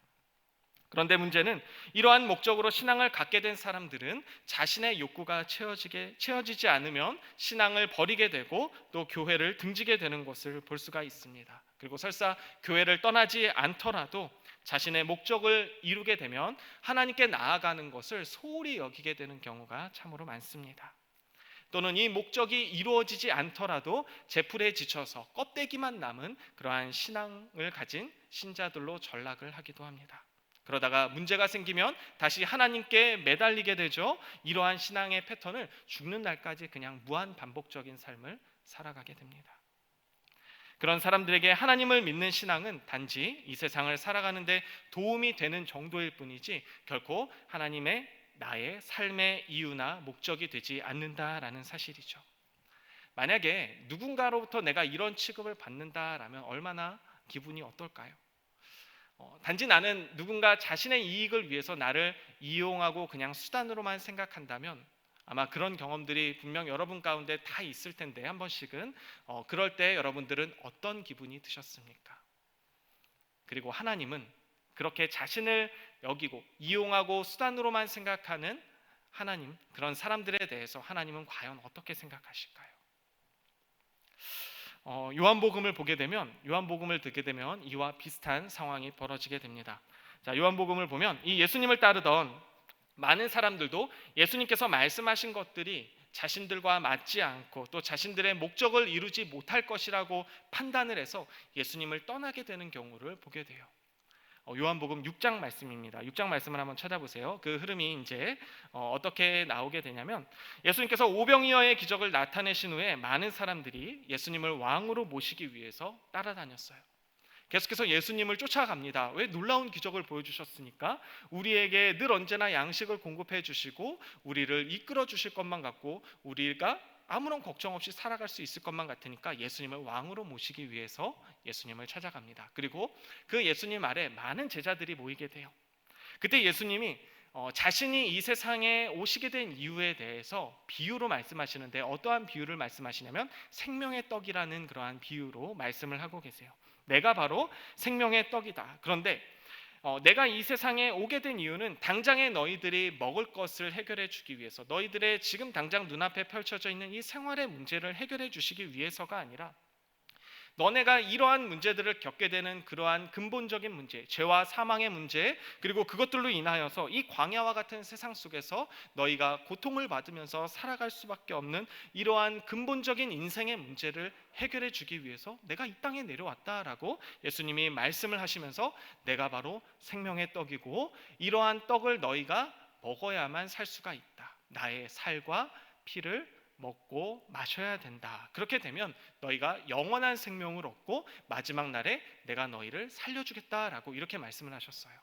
S3: 그런데 문제는 이러한 목적으로 신앙을 갖게 된 사람들은 자신의 욕구가 채워지지 않으면 신앙을 버리게 되고 또 교회를 등지게 되는 것을 볼 수가 있습니다. 그리고 설사 교회를 떠나지 않더라도 자신의 목적을 이루게 되면 하나님께 나아가는 것을 소홀히 여기게 되는 경우가 참으로 많습니다. 또는 이 목적이 이루어지지 않더라도 제풀에 지쳐서 껍데기만 남은 그러한 신앙을 가진 신자들로 전락을 하기도 합니다. 그러다가 문제가 생기면 다시 하나님께 매달리게 되죠. 이러한 신앙의 패턴을 죽는 날까지 그냥 무한 반복적인 삶을 살아가게 됩니다. 그런 사람들에게 하나님을 믿는 신앙은 단지 이 세상을 살아가는데 도움이 되는 정도일 뿐이지 결코 하나님의 나의 삶의 이유나 목적이 되지 않는다라는 사실이죠. 만약에 누군가로부터 내가 이런 취급을 받는다라면 얼마나 기분이 어떨까요? 단지 나는 누군가 자신의 이익을 위해서 나를 이용하고 그냥 수단으로만 생각한다면 아마 그런 경험들이 분명 여러분 가운데 다 있을 텐데 한 번씩은 그럴 때 여러분들은 어떤 기분이 드셨습니까? 그리고 하나님은 그렇게 자신을 여기고 이용하고 수단으로만 생각하는 하나님, 그런 사람들에 대해서 하나님은 과연 어떻게 생각하실까요? 요한복음을 보게 되면, 요한복음을 듣게 되면 이와 비슷한 상황이 벌어지게 됩니다. 자, 요한복음을 보면 이 예수님을 따르던 많은 사람들도 예수님께서 말씀하신 것들이 자신들과 맞지 않고 또 자신들의 목적을 이루지 못할 것이라고 판단을 해서 예수님을 떠나게 되는 경우를 보게 돼요. 요한복음 6장 말씀입니다. 6장 말씀을 한번 찾아보세요. 그 흐름이 이제 어떻게 나오게 되냐면 예수님께서 오병이어의 기적을 나타내신 후에 많은 사람들이 예수님을 왕으로 모시기 위해서 따라다녔어요. 계속해서 예수님을 쫓아갑니다. 왜? 놀라운 기적을 보여주셨으니까 우리에게 늘 언제나 양식을 공급해 주시고 우리를 이끌어 주실 것만 같고 우리가 아무런 걱정 없이 살아갈 수 있을 것만 같으니까 예수님을 왕으로 모시기 위해서 예수님을 찾아갑니다. 그리고 그 예수님 아래 많은 제자들이 모이게 돼요. 그때 예수님이 자신이 이 세상에 오시게 된 이유에 대해서 비유로 말씀하시는데 어떠한 비유를 말씀하시냐면 생명의 떡이라는 그러한 비유로 말씀을 하고 계세요. 내가 바로 생명의 떡이다. 그런데 내가 이 세상에 오게 된 이유는 당장에 너희들이 먹을 것을 해결해 주기 위해서, 너희들의 지금 당장 눈앞에 펼쳐져 있는 이 생활의 문제를 해결해 주시기 위해서가 아니라 너네가 이러한 문제들을 겪게 되는 그러한 근본적인 문제, 죄와 사망의 문제, 그리고 그것들로 인하여서 이 광야와 같은 세상 속에서 너희가 고통을 받으면서 살아갈 수밖에 없는 이러한 근본적인 인생의 문제를 해결해 주기 위해서 내가 이 땅에 내려왔다라고 예수님이 말씀을 하시면서 내가 바로 생명의 떡이고 이러한 떡을 너희가 먹어야만 살 수가 있다. 나의 살과 피를 먹고 마셔야 된다. 그렇게 되면 너희가 영원한 생명을 얻고 마지막 날에 내가 너희를 살려주겠다라고 이렇게 말씀을 하셨어요.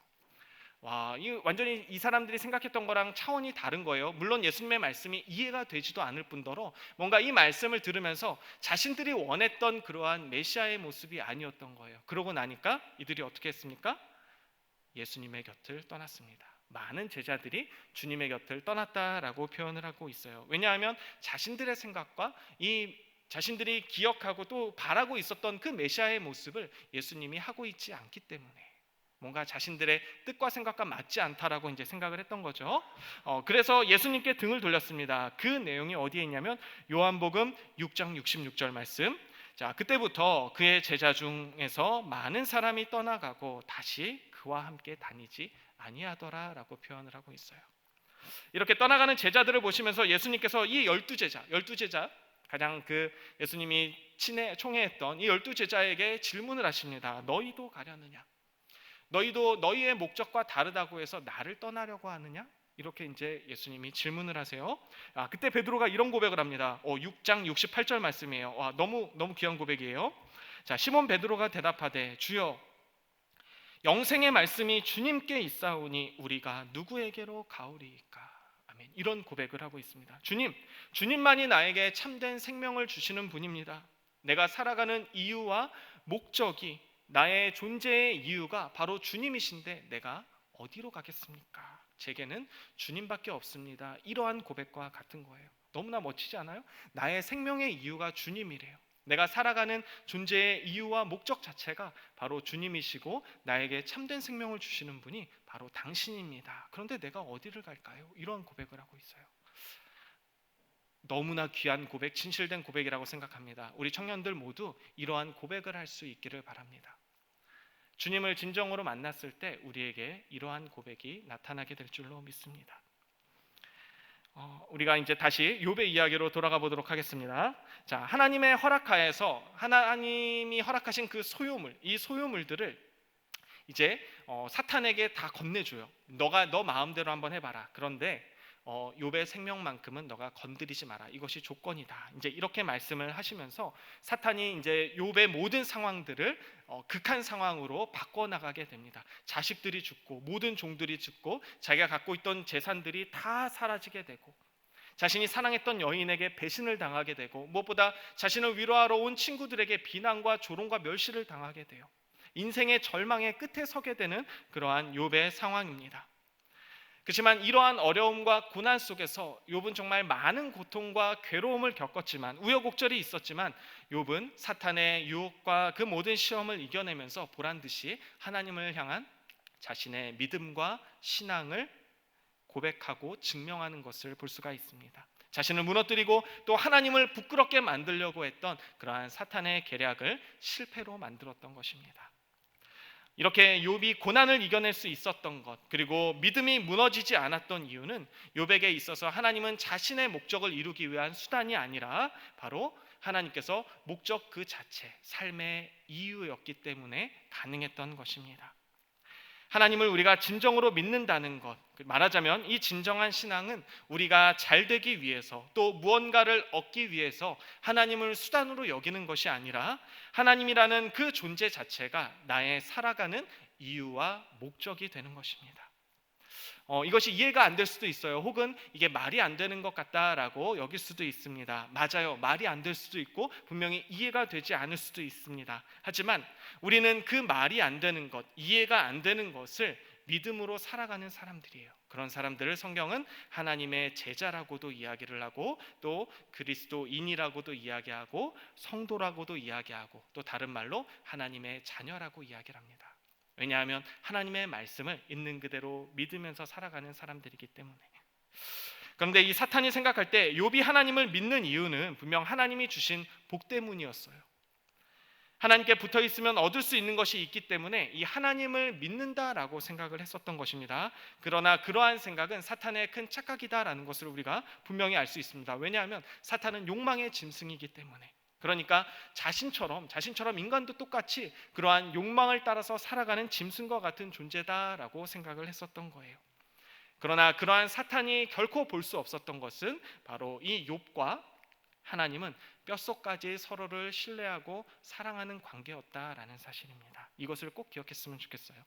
S3: 와, 완전히 이 사람들이 생각했던 거랑 차원이 다른 거예요. 물론 예수님의 말씀이 이해가 되지도 않을 뿐더러 뭔가 이 말씀을 들으면서 자신들이 원했던 그러한 메시아의 모습이 아니었던 거예요. 그러고 나니까 이들이 어떻게 했습니까? 예수님의 곁을 떠났습니다. 많은 제자들이 주님의 곁을 떠났다라고 표현을 하고 있어요. 왜냐하면 자신들의 생각과 이 자신들이 기억하고 또 바라고 있었던 그 메시아의 모습을 예수님이 하고 있지 않기 때문에 뭔가 자신들의 뜻과 생각과 맞지 않다라고 이제 생각을 했던 거죠. 그래서 예수님께 등을 돌렸습니다. 그 내용이 어디에 있냐면 요한복음 6장 66절 말씀. 자, 그때부터 그의 제자 중에서 많은 사람이 떠나가고 다시 그와 함께 다니지 아니하더라라고 표현을 하고 있어요. 이렇게 떠나가는 제자들을 보시면서 예수님께서 이 12제자 가장 그 예수님이 총회했던 이 12제자에게 질문을 하십니다. 너희도 가려느냐? 너희도 너희의 목적과 다르다고 해서 나를 떠나려고 하느냐? 이렇게 이제 예수님이 질문을 하세요. 그때 베드로가 이런 고백을 합니다. 6장 68절 말씀이에요. 와, 너무 귀한 고백이에요. 자, 시몬 베드로가 대답하되 주여 영생의 말씀이 주님께 있사오니 우리가 누구에게로 가오리이까? 아멘. 이런 고백을 하고 있습니다. 주님만이 나에게 참된 생명을 주시는 분입니다. 내가 살아가는 이유와 목적이 나의 존재의 이유가 바로 주님이신데 내가 어디로 가겠습니까? 제게는 주님밖에 없습니다. 이러한 고백과 같은 거예요. 너무나 멋지지 않아요? 나의 생명의 이유가 주님이래요. 내가 살아가는 존재의 이유와 목적 자체가 바로 주님이시고 나에게 참된 생명을 주시는 분이 바로 당신입니다. 그런데 내가 어디를 갈까요? 이런 고백을 하고 있어요. 너무나 귀한 고백, 진실된 고백이라고 생각합니다. 우리 청년들 모두 이러한 고백을 할 수 있기를 바랍니다. 주님을 진정으로 만났을 때 우리에게 이러한 고백이 나타나게 될 줄로 믿습니다. 우리가 이제 다시 욥의 이야기로 돌아가 보도록 하겠습니다. 자, 하나님의 허락하에서 하나님이 허락하신 그 소유물, 이 소유물들을 이제 사탄에게 다 건네줘요. 너 마음대로 한번 해봐라. 그런데 욥의 생명만큼은 너가 건드리지 마라. 이것이 조건이다. 이제 이렇게 말씀을 하시면서 사탄이 이제 욥의 모든 상황들을 극한 상황으로 바꿔 나가게 됩니다. 자식들이 죽고 모든 종들이 죽고 자기가 갖고 있던 재산들이 다 사라지게 되고 자신이 사랑했던 여인에게 배신을 당하게 되고 무엇보다 자신을 위로하러 온 친구들에게 비난과 조롱과 멸시를 당하게 돼요. 인생의 절망의 끝에 서게 되는 그러한 욥의 상황입니다. 그렇지만 이러한 어려움과 고난 속에서 욥은 정말 많은 고통과 괴로움을 겪었지만, 우여곡절이 있었지만 욥은 사탄의 유혹과 그 모든 시험을 이겨내면서 보란듯이 하나님을 향한 자신의 믿음과 신앙을 고백하고 증명하는 것을 볼 수가 있습니다. 자신을 무너뜨리고 또 하나님을 부끄럽게 만들려고 했던 그러한 사탄의 계략을 실패로 만들었던 것입니다. 이렇게 욥이 고난을 이겨낼 수 있었던 것, 그리고 믿음이 무너지지 않았던 이유는 욥에게 있어서 하나님은 자신의 목적을 이루기 위한 수단이 아니라 바로 하나님께서 목적 그 자체, 삶의 이유였기 때문에 가능했던 것입니다. 하나님을 우리가 진정으로 믿는다는 것, 말하자면 이 진정한 신앙은 우리가 잘 되기 위해서 또 무언가를 얻기 위해서 하나님을 수단으로 여기는 것이 아니라 하나님이라는 그 존재 자체가 나의 살아가는 이유와 목적이 되는 것입니다. 이것이 이해가 안 될 수도 있어요. 혹은 이게 말이 안 되는 것 같다라고 여길 수도 있습니다. 맞아요. 말이 안 될 수도 있고 분명히 이해가 되지 않을 수도 있습니다. 하지만 우리는 그 말이 안 되는 것, 이해가 안 되는 것을 믿음으로 살아가는 사람들이에요. 그런 사람들을 성경은 하나님의 제자라고도 이야기를 하고 또 그리스도인이라고도 이야기하고 성도라고도 이야기하고 또 다른 말로 하나님의 자녀라고 이야기를 합니다. 왜냐하면 하나님의 말씀을 있는 그대로 믿으면서 살아가는 사람들이기 때문에. 그런데 이 사탄이 생각할 때 욥이 하나님을 믿는 이유는 분명 하나님이 주신 복 때문이었어요. 하나님께 붙어 있으면 얻을 수 있는 것이 있기 때문에 이 하나님을 믿는다라고 생각을 했었던 것입니다. 그러나 그러한 생각은 사탄의 큰 착각이다라는 것을 우리가 분명히 알 수 있습니다. 왜냐하면 사탄은 욕망의 짐승이기 때문에. 그러니까 자신처럼 인간도 똑같이 그러한 욕망을 따라서 살아가는 짐승과 같은 존재다라고 생각을 했었던 거예요. 그러나 그러한 사탄이 결코 볼 수 없었던 것은 바로 이 욥과 하나님은 뼛속까지 서로를 신뢰하고 사랑하는 관계였다라는 사실입니다. 이것을 꼭 기억했으면 좋겠어요.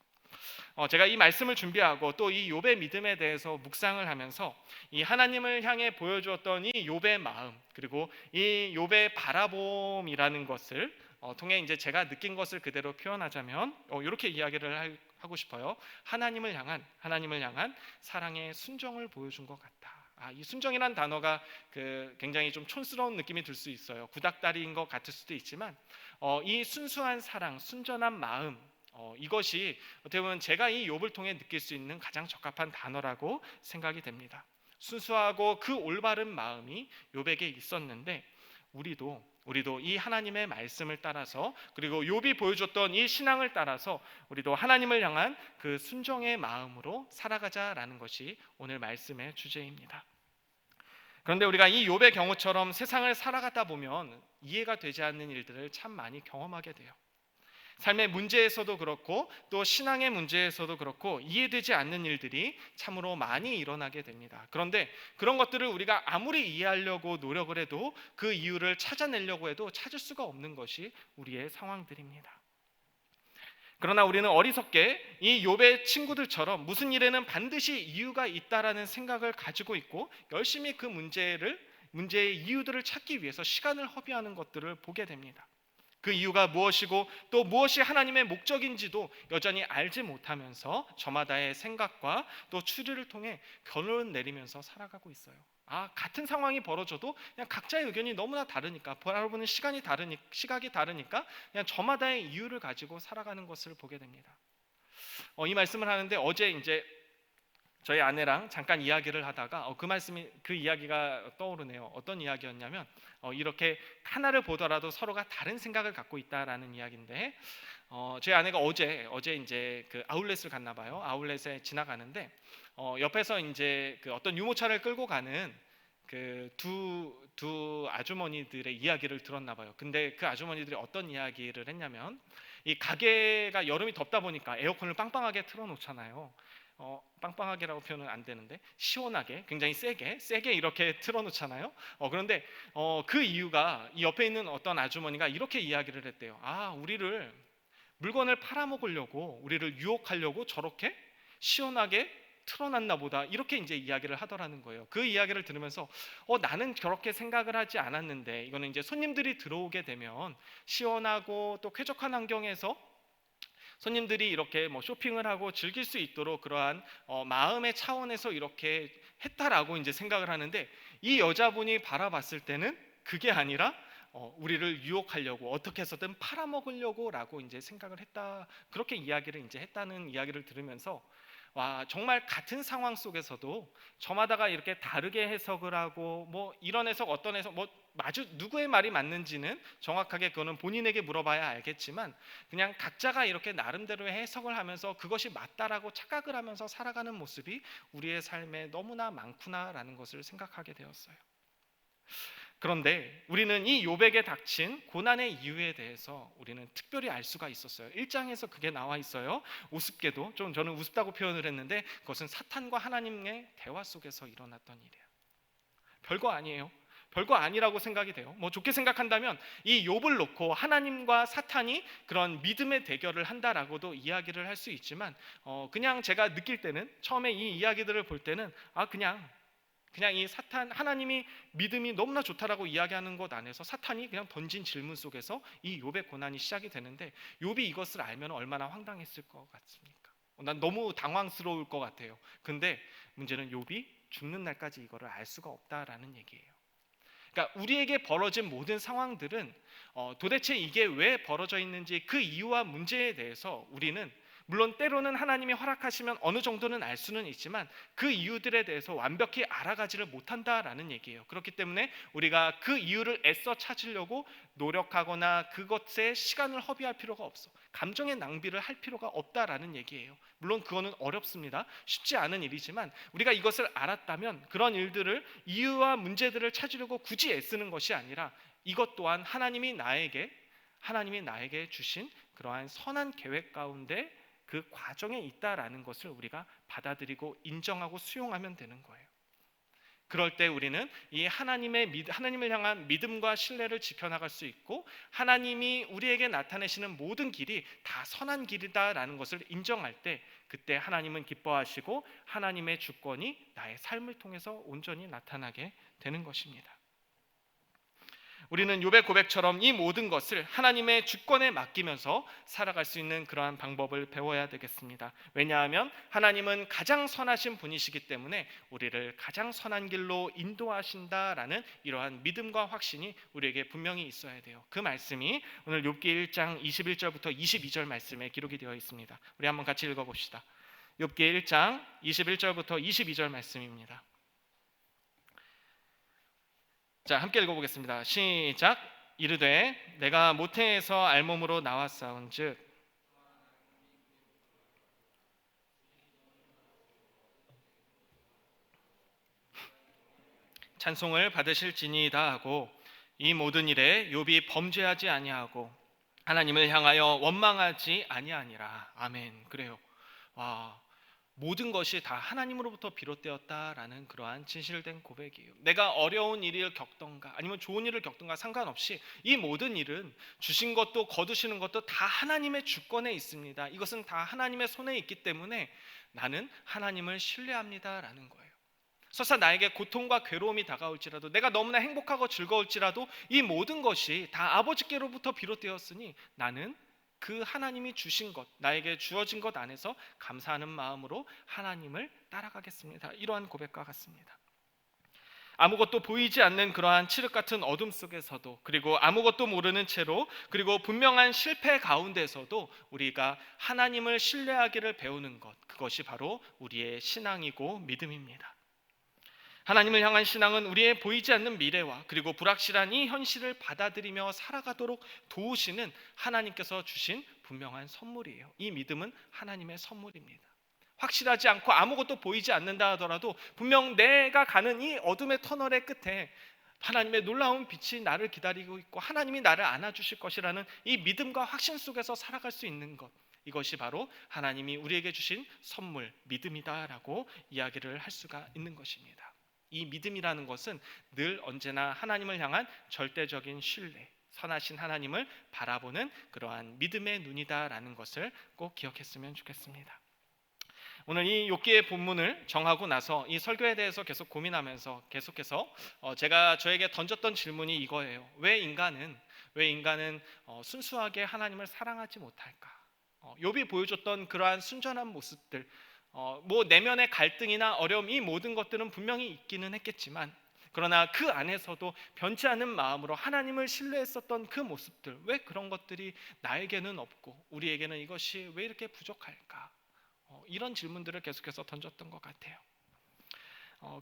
S3: 제가 이 말씀을 준비하고 또 이 욥의 믿음에 대해서 묵상을 하면서 이 하나님을 향해 보여주었던 이 욥의 마음, 그리고 이 욥의 바라봄이라는 것을 통해 이제 제가 느낀 것을 그대로 표현하자면 이렇게 이야기를 하고 싶어요. 하나님을 향한 사랑의 순종을 보여준 것 같다. 이 순종이란 단어가 굉장히 좀 촌스러운 느낌이 들 수 있어요. 구닥다리인 것 같을 수도 있지만 이 순수한 사랑, 순전한 마음, 이것이 어떻게 보면 제가 이 욥을 통해 느낄 수 있는 가장 적합한 단어라고 생각이 됩니다. 순수하고 그 올바른 마음이 욥에게 있었는데 우리도 이 하나님의 말씀을 따라서, 그리고 욥이 보여줬던 이 신앙을 따라서 우리도 하나님을 향한 그 순종의 마음으로 살아가자라는 것이 오늘 말씀의 주제입니다. 그런데 우리가 이 욥의 경우처럼 세상을 살아가다 보면 이해가 되지 않는 일들을 참 많이 경험하게 돼요. 삶의 문제에서도 그렇고 또 신앙의 문제에서도 그렇고 이해되지 않는 일들이 참으로 많이 일어나게 됩니다. 그런데 그런 것들을 우리가 아무리 이해하려고 노력을 해도 그 이유를 찾아내려고 해도 찾을 수가 없는 것이 우리의 상황들입니다. 그러나 우리는 어리석게 이 욥의 친구들처럼 무슨 일에는 반드시 이유가 있다라는 생각을 가지고 있고 열심히 그 문제의 이유들을 찾기 위해서 시간을 허비하는 것들을 보게 됩니다. 그 이유가 무엇이고 또 무엇이 하나님의 목적인지도 여전히 알지 못하면서 저마다의 생각과 또 추리를 통해 결론을 내리면서 살아가고 있어요. 같은 상황이 벌어져도 그냥 각자의 의견이 너무나 다르니까, 바라보는 시각이 다르니까 그냥 저마다의 이유를 가지고 살아가는 것을 보게 됩니다. 이 말씀을 하는데 어제 이제 저희 아내랑 잠깐 이야기를 하다가 그 이야기가 떠오르네요. 어떤 이야기였냐면 이렇게 하나를 보더라도 서로가 다른 생각을 갖고 있다라는 이야기인데 저희 아내가 어제 이제 그 아울렛을 갔나 봐요. 아울렛에 지나가는데 옆에서 이제 그 어떤 유모차를 끌고 가는 그 두 아주머니들의 이야기를 들었나 봐요. 근데 그 아주머니들이 어떤 이야기를 했냐면 이 가게가 여름이 덥다 보니까 에어컨을 빵빵하게 틀어놓잖아요. 빵빵하게라고 표현은 안 되는데 시원하게, 굉장히 세게 이렇게 틀어놓잖아요. 그런데 그 이유가 이 옆에 있는 어떤 아주머니가 이렇게 이야기를 했대요. 우리를 물건을 팔아먹으려고, 우리를 유혹하려고 저렇게 시원하게 틀어놨나 보다, 이렇게 이제 이야기를 하더라는 거예요. 그 이야기를 들으면서 나는 그렇게 생각을 하지 않았는데, 이거는 이제 손님들이 들어오게 되면 시원하고 또 쾌적한 환경에서 손님들이 이렇게 뭐 쇼핑을 하고 즐길 수 있도록 그러한 마음의 차원에서 이렇게 했다라고 이제 생각을 하는데, 이 여자분이 바라봤을 때는 그게 아니라 우리를 유혹하려고 어떻게 해서든 팔아먹으려고라고 이제 생각을 했다, 그렇게 이야기를 이제 했다는 이야기를 들으면서, 와, 정말 같은 상황 속에서도 저마다가 이렇게 다르게 해석을 하고 뭐 이런 해석 어떤 해석 뭐 마주 누구의 말이 맞는지는 정확하게 그거는 본인에게 물어봐야 알겠지만, 그냥 각자가 이렇게 나름대로의 해석을 하면서 그것이 맞다라고 착각을 하면서 살아가는 모습이 우리의 삶에 너무나 많구나라는 것을 생각하게 되었어요. 그런데 우리는 이 욥에게 닥친 고난의 이유에 대해서 우리는 특별히 알 수가 있었어요. 1장에서 그게 나와 있어요. 우습게도, 좀 저는 우습다고 표현을 했는데, 그것은 사탄과 하나님의 대화 속에서 일어났던 일이에요. 별거 아니에요. 별거 아니라고 생각이 돼요. 뭐 좋게 생각한다면 이 욥을 놓고 하나님과 사탄이 그런 믿음의 대결을 한다라고도 이야기를 할 수 있지만, 그냥 제가 느낄 때는, 처음에 이 이야기들을 볼 때는 그냥 이 사탄, 하나님이 믿음이 너무나 좋다라고 이야기하는 것 안에서 사탄이 그냥 던진 질문 속에서 이 욥의 고난이 시작이 되는데, 욥이 이것을 알면 얼마나 황당했을 것 같습니까? 난 너무 당황스러울 것 같아요. 근데 문제는 욥이 죽는 날까지 이거를 알 수가 없다라는 얘기예요. 그러니까 우리에게 벌어진 모든 상황들은 도대체 이게 왜 벌어져 있는지, 그 이유와 문제에 대해서 우리는 물론 때로는 하나님이 허락하시면 어느 정도는 알 수는 있지만 그 이유들에 대해서 완벽히 알아가지를 못한다라는 얘기예요. 그렇기 때문에 우리가 그 이유를 애써 찾으려고 노력하거나 그것에 시간을 허비할 필요가 없어. 감정의 낭비를 할 필요가 없다라는 얘기예요. 물론 그거는 어렵습니다. 쉽지 않은 일이지만 우리가 이것을 알았다면 그런 일들을, 이유와 문제들을 찾으려고 굳이 애쓰는 것이 아니라 이것 또한 하나님이 나에게 주신 그러한 선한 계획 가운데 그 과정에 있다라는 것을 우리가 받아들이고 인정하고 수용하면 되는 거예요. 그럴 때 우리는 이 하나님을 향한 믿음과 신뢰를 지켜나갈 수 있고, 하나님이 우리에게 나타내시는 모든 길이 다 선한 길이다라는 것을 인정할 때, 그때 하나님은 기뻐하시고 하나님의 주권이 나의 삶을 통해서 온전히 나타나게 되는 것입니다. 우리는 욥의 고백처럼 이 모든 것을 하나님의 주권에 맡기면서 살아갈 수 있는 그러한 방법을 배워야 되겠습니다. 왜냐하면 하나님은 가장 선하신 분이시기 때문에 우리를 가장 선한 길로 인도하신다라는 이러한 믿음과 확신이 우리에게 분명히 있어야 돼요. 그 말씀이 오늘 욥기 1장 21절부터 22절 말씀에 기록이 되어 있습니다. 우리 한번 같이 읽어봅시다. 욥기 1장 21절부터 22절 말씀입니다. 자, 함께 읽어보겠습니다. 시작. 이르되 내가 모태에서 알몸으로 나왔사온즉 찬송을 받으실지니이다 하고, 이 모든 일에 욥이 범죄하지 아니하고 하나님을 향하여 원망하지 아니하니라. 아멘. 그래요. 와, 모든 것이 다 하나님으로부터 비롯되었다라는 그러한 진실된 고백이에요. 내가 어려운 일을 겪던가 아니면 좋은 일을 겪던가 상관없이 이 모든 일은 주신 것도 거두시는 것도 다 하나님의 주권에 있습니다. 이것은 다 하나님의 손에 있기 때문에 나는 하나님을 신뢰합니다라는 거예요. 설사 나에게 고통과 괴로움이 다가올지라도, 내가 너무나 행복하고 즐거울지라도 이 모든 것이 다 아버지께로부터 비롯되었으니 나는 그 하나님이 주신 것, 나에게 주어진 것 안에서 감사하는 마음으로 하나님을 따라가겠습니다. 이러한 고백과 같습니다. 아무것도 보이지 않는 그러한 칠흑 같은 어둠 속에서도, 그리고 아무것도 모르는 채로, 그리고 분명한 실패 가운데서도 우리가 하나님을 신뢰하기를 배우는 것, 그것이 바로 우리의 신앙이고 믿음입니다. 하나님을 향한 신앙은 우리의 보이지 않는 미래와 그리고 불확실한 이 현실을 받아들이며 살아가도록 도우시는 하나님께서 주신 분명한 선물이에요. 이 믿음은 하나님의 선물입니다. 확실하지 않고 아무것도 보이지 않는다 하더라도 분명 내가 가는 이 어둠의 터널의 끝에 하나님의 놀라운 빛이 나를 기다리고 있고 하나님이 나를 안아주실 것이라는 이 믿음과 확신 속에서 살아갈 수 있는 것, 이것이 바로 하나님이 우리에게 주신 선물, 믿음이다라고 이야기를 할 수가 있는 것입니다. 이 믿음이라는 것은 늘 언제나 하나님을 향한 절대적인 신뢰, 선하신 하나님을 바라보는 그러한 믿음의 눈이다라는 것을 꼭 기억했으면 좋겠습니다. 오늘 이 욥기의 본문을 정하고 나서 이 설교에 대해서 계속 고민하면서 계속해서 제가 저에게 던졌던 질문이 이거예요. 왜 인간은 순수하게 하나님을 사랑하지 못할까? 욥이 보여줬던 그러한 순전한 모습들, 뭐 내면의 갈등이나 어려움, 이 모든 것들은 분명히 있기는 했겠지만, 그러나 그 안에서도 변치 않은 마음으로 하나님을 신뢰했었던 그 모습들, 왜 그런 것들이 나에게는 없고 우리에게는 이것이 왜 이렇게 부족할까? 이런 질문들을 계속해서 던졌던 것 같아요.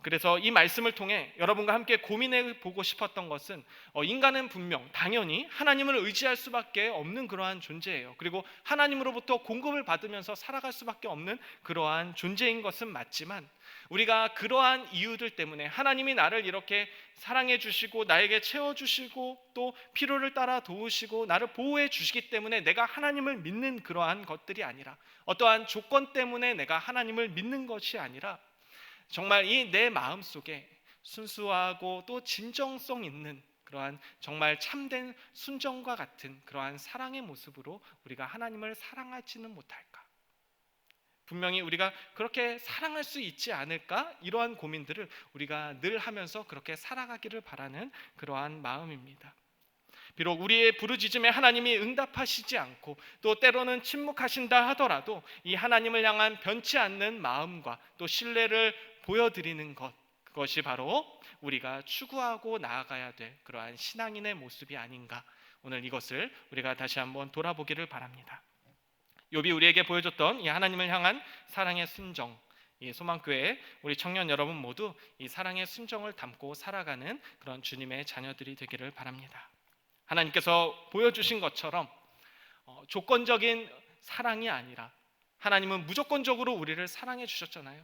S3: 그래서 이 말씀을 통해 여러분과 함께 고민해 보고 싶었던 것은, 인간은 분명 당연히 하나님을 의지할 수밖에 없는 그러한 존재예요. 그리고 하나님으로부터 공급을 받으면서 살아갈 수밖에 없는 그러한 존재인 것은 맞지만, 우리가 그러한 이유들 때문에 하나님이 나를 이렇게 사랑해 주시고 나에게 채워주시고 또 필요를 따라 도우시고 나를 보호해 주시기 때문에 내가 하나님을 믿는 그러한 것들이 아니라, 어떠한 조건 때문에 내가 하나님을 믿는 것이 아니라, 정말 이 내 마음속에 순수하고 또 진정성 있는 그러한 정말 참된 순정과 같은 그러한 사랑의 모습으로 우리가 하나님을 사랑하지는 못할까? 분명히 우리가 그렇게 사랑할 수 있지 않을까? 이러한 고민들을 우리가 늘 하면서 그렇게 살아가기를 바라는 그러한 마음입니다. 비록 우리의 부르짖음에 하나님이 응답하시지 않고 또 때로는 침묵하신다 하더라도, 이 하나님을 향한 변치 않는 마음과 또 신뢰를 보여드리는 것, 그것이 바로 우리가 추구하고 나아가야 될 그러한 신앙인의 모습이 아닌가, 오늘 이것을 우리가 다시 한번 돌아보기를 바랍니다. 욥이 우리에게 보여줬던 이 하나님을 향한 사랑의 순정, 이 소망교회 우리 청년 여러분 모두 이 사랑의 순정을 담고 살아가는 그런 주님의 자녀들이 되기를 바랍니다. 하나님께서 보여주신 것처럼 조건적인 사랑이 아니라, 하나님은 무조건적으로 우리를 사랑해 주셨잖아요.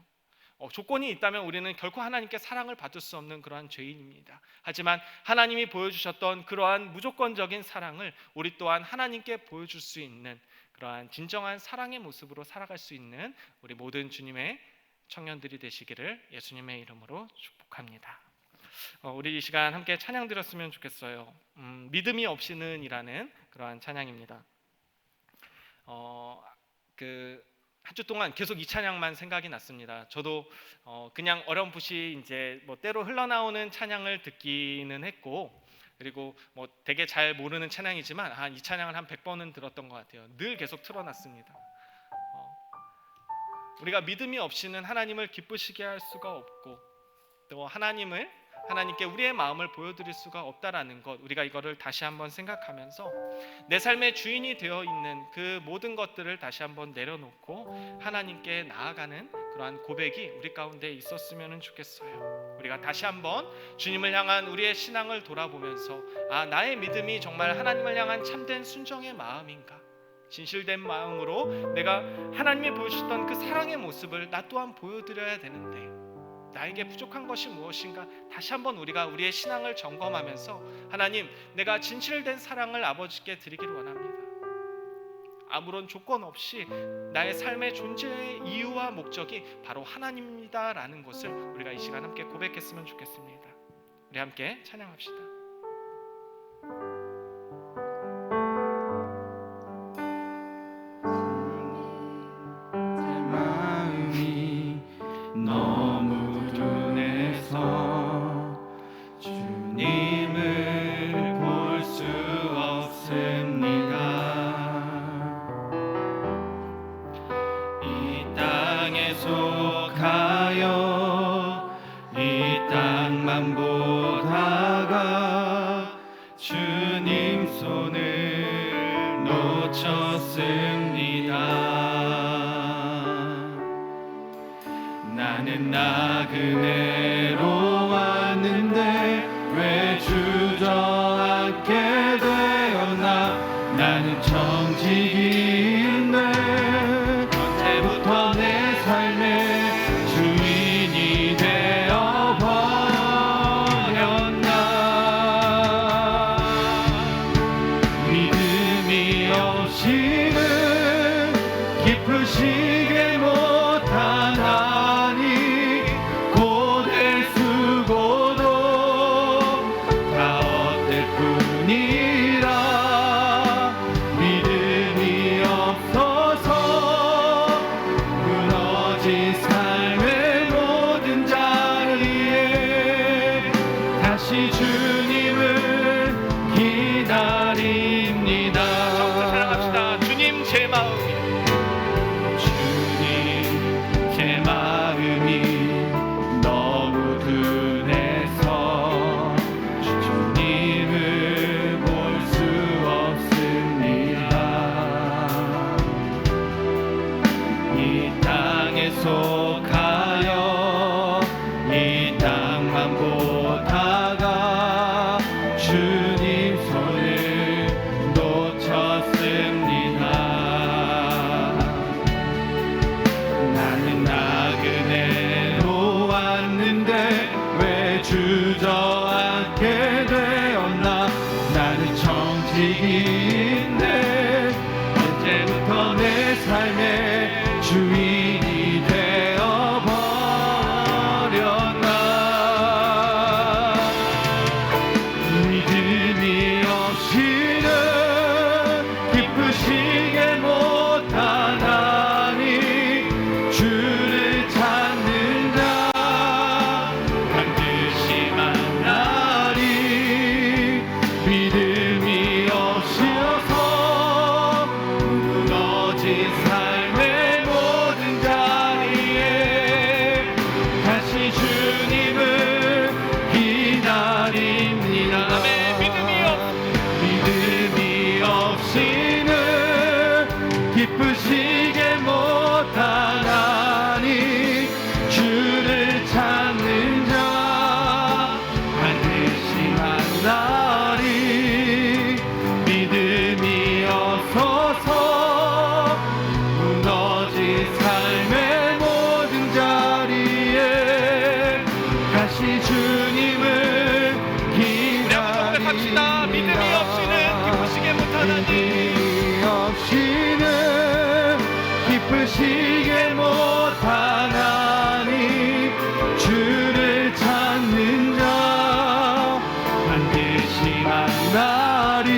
S3: 조건이 있다면 우리는 결코 하나님께 사랑을 받을 수 없는 그러한 죄인입니다. 하지만 하나님이 보여주셨던 그러한 무조건적인 사랑을 우리 또한 하나님께 보여줄 수 있는 그러한 진정한 사랑의 모습으로 살아갈 수 있는 우리 모든 주님의 청년들이 되시기를 예수님의 이름으로 축복합니다. 우리 이 시간 함께 찬양 드렸으면 좋겠어요. 믿음이 없이는 이라는 그러한 찬양입니다. 한 주 동안 계속 이 찬양만 생각이 났습니다. 저도 그냥 어렴풋이 이제 뭐 때로 흘러나오는 찬양을 듣기는 했고, 그리고 뭐 되게 잘 모르는 찬양이지만 이 찬양을 한 100번은 들었던 것 같아요. 늘 계속 틀어놨습니다. 우리가 믿음이 없이는 하나님을 기쁘시게 할 수가 없고, 또 하나님께 우리의 마음을 보여드릴 수가 없다라는 것, 우리가 이거를 다시 한번 생각하면서 내 삶의 주인이 되어 있는 그 모든 것들을 다시 한번 내려놓고 하나님께 나아가는 그러한 고백이 우리 가운데 있었으면 좋겠어요. 우리가 다시 한번 주님을 향한 우리의 신앙을 돌아보면서, 나의 믿음이 정말 하나님을 향한 참된 순정의 마음인가? 진실된 마음으로 내가 하나님이 보여주셨던 그 사랑의 모습을 나 또한 보여드려야 되는데, 나에게 부족한 것이 무엇인가? 다시 한번 우리가 우리의 신앙을 점검하면서, 하나님, 내가 진실된 사랑을 아버지께 드리기를 원합니다. 아무런 조건 없이 나의 삶의 존재의 이유와 목적이 바로 하나님입니다라는 것을 우리가 이 시간 함께 고백했으면 좋겠습니다. 우리 함께 찬양합시다.
S2: 나는 나그네로 왔는데 왜 주저앉게 되었나. 나는 정직인데 언제부터 내 삶의 주인이 되어버렸나. 믿음이 없이는 기쁘시게 못하나니 고될 수고도 다 얻을 뿐이라. 믿음이 없어서 무너진 삶의 모든 자리에 다시 주님을 기다립니다.
S3: 처음부터 사랑합시다. 주님 제 마음이
S1: 계속하여 이 땅만 보다가 주님 손을 놓쳤습니다. 나는 나그네로 왔는데 왜 주저앉게 되었나. 나는 정직인데 언제부터 내 삶의 주인이 되어버렸나. 믿음이 없이는 기쁘시게 못하나니 주를 찾는 자 반드시 만나리. 믿음이 없어서 무너진 삶의 모든 자리에 다시 주님을 기다립니다.
S3: 아멘.
S1: 믿음이 없이는 기쁘시게 못하나니 주를 찾는 자 반드시 만나리. 믿음이 없어서 무너진 삶의 모든 자리에 다시 주님을
S3: 고백합시다. 믿음이 없이는 기쁘시게 못하나니.
S1: 믿음이 없이는 기쁘시게 못하나니 주를 찾는 자 반드시 만나리.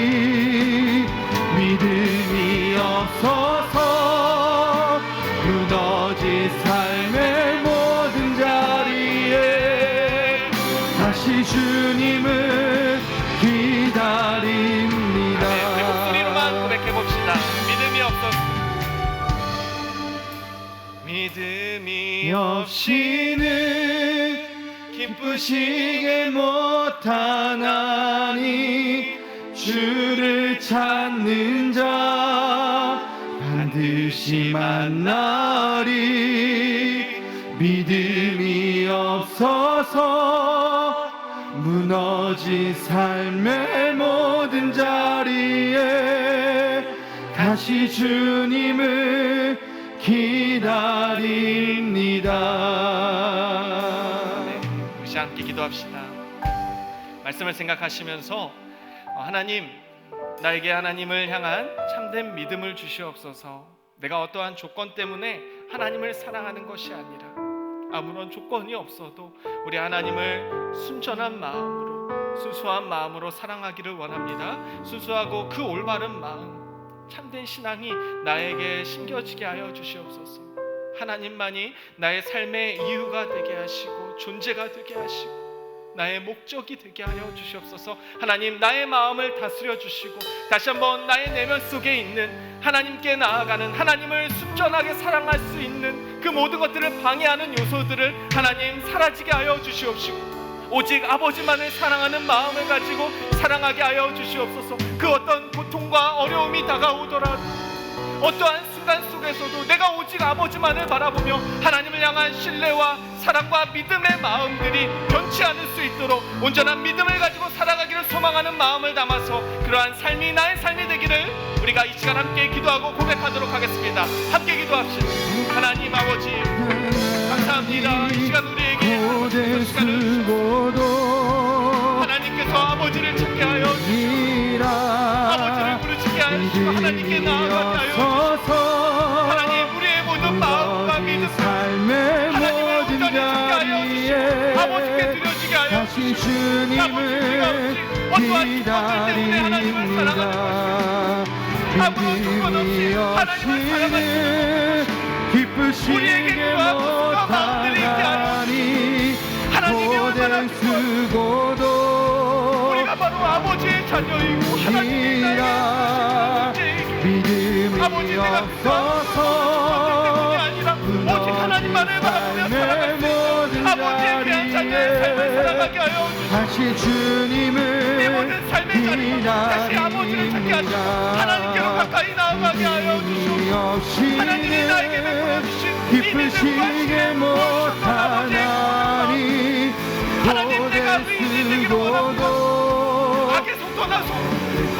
S1: 믿음이 없어서 무너진 삶의 모든 자리에 다시 주님을 기다립니다.
S3: 우리 목소리로만 고백해봅시다. 믿음이 없어서. 믿음이
S1: 없이는 기쁘시게 못하나니 주를 찾는 자 반드시 만나리. 믿음이 없어서 무너진 삶의 모든 자리에 다시 주님을 기다립니다.
S3: 네, 우리 함께 기도합시다. 말씀을 생각하시면서 하나님, 나에게 하나님을 향한 참된 믿음을 주시옵소서. 내가 어떠한 조건 때문에 하나님을 사랑하는 것이 아니라 아무런 조건이 없어도 우리 하나님을 순전한 마음으로, 순수한 마음으로 사랑하기를 원합니다. 순수하고 그 올바른 마음, 참된 신앙이 나에게 심겨지게 하여 주시옵소서. 하나님만이 나의 삶의 이유가 되게 하시고 존재가 되게 하시고 나의 목적이 되게 하여 주시옵소서. 하나님, 나의 마음을 다스려 주시고 다시 한번 나의 내면 속에 있는 하나님께 나아가는, 하나님을 순전하게 사랑할 수 있는 그 모든 것들을 방해하는 요소들을 하나님 사라지게 하여 주시옵시고 오직 아버지만을 사랑하는 마음을 가지고 사랑하게 하여 주시옵소서. 그 어떤 고통과 어려움이 다가오더라도 어떠한 순간 속에서도 내가 오직 아버지만을 바라보며 하나님을 향한 신뢰와 사랑과 믿음의 마음들이 변치 않을 수 있도록 온전한 믿음을 가지고 살아가기를 소망하는 마음을 담아서 그러한 삶이 나의 삶이 되기를 우리가 이 시간 함께 기도하고 고백하도록 하겠습니다. 함께 기도합시다. 하나님 아버지, 감사합니다. 이 시간 우리에게 하나님께서 시간을 주셔서 하나님께서 아버지를 찾게 하여 주시고 아버지를 부르짖게 하시고 하나님께 나아가게 하여 주시고 하나님, 우리의 모든 마음과 믿음 하나님을 온전히 찾게 하여 주시고 아버지께 드려지게 하여 주시고 아버지, 어떠한 조건들 때문에 하나님을 사랑하는 것이고 아무런 조건 없이 하나님을 사랑하시는 것이고 우리에게 그와 모습과 마음들이 있게 하여 주시고 하나님이 얼마나 기뻐하시고 우리가 바로 아버지의 자녀이고 하나님이 나의 존재이고 아버지, 내가 그와 때문이 아니라 오직 하나님만을 바라보며 살아갈 수 있는 아버지의 귀한 자녀의 삶을 살아가게 하여 주시고 내 모든 삶의 자리로 다시 아버지를 찾게 하시고 하나님께로 가까이 나아가게 하여 주시옵소서. 하나님이 나에게 베풀어 주신
S2: 기쁘시게 못하나니
S3: 하나님, 내가 의인이 되기를 원합니다.
S2: 고대수고도
S3: 악에서 떠나서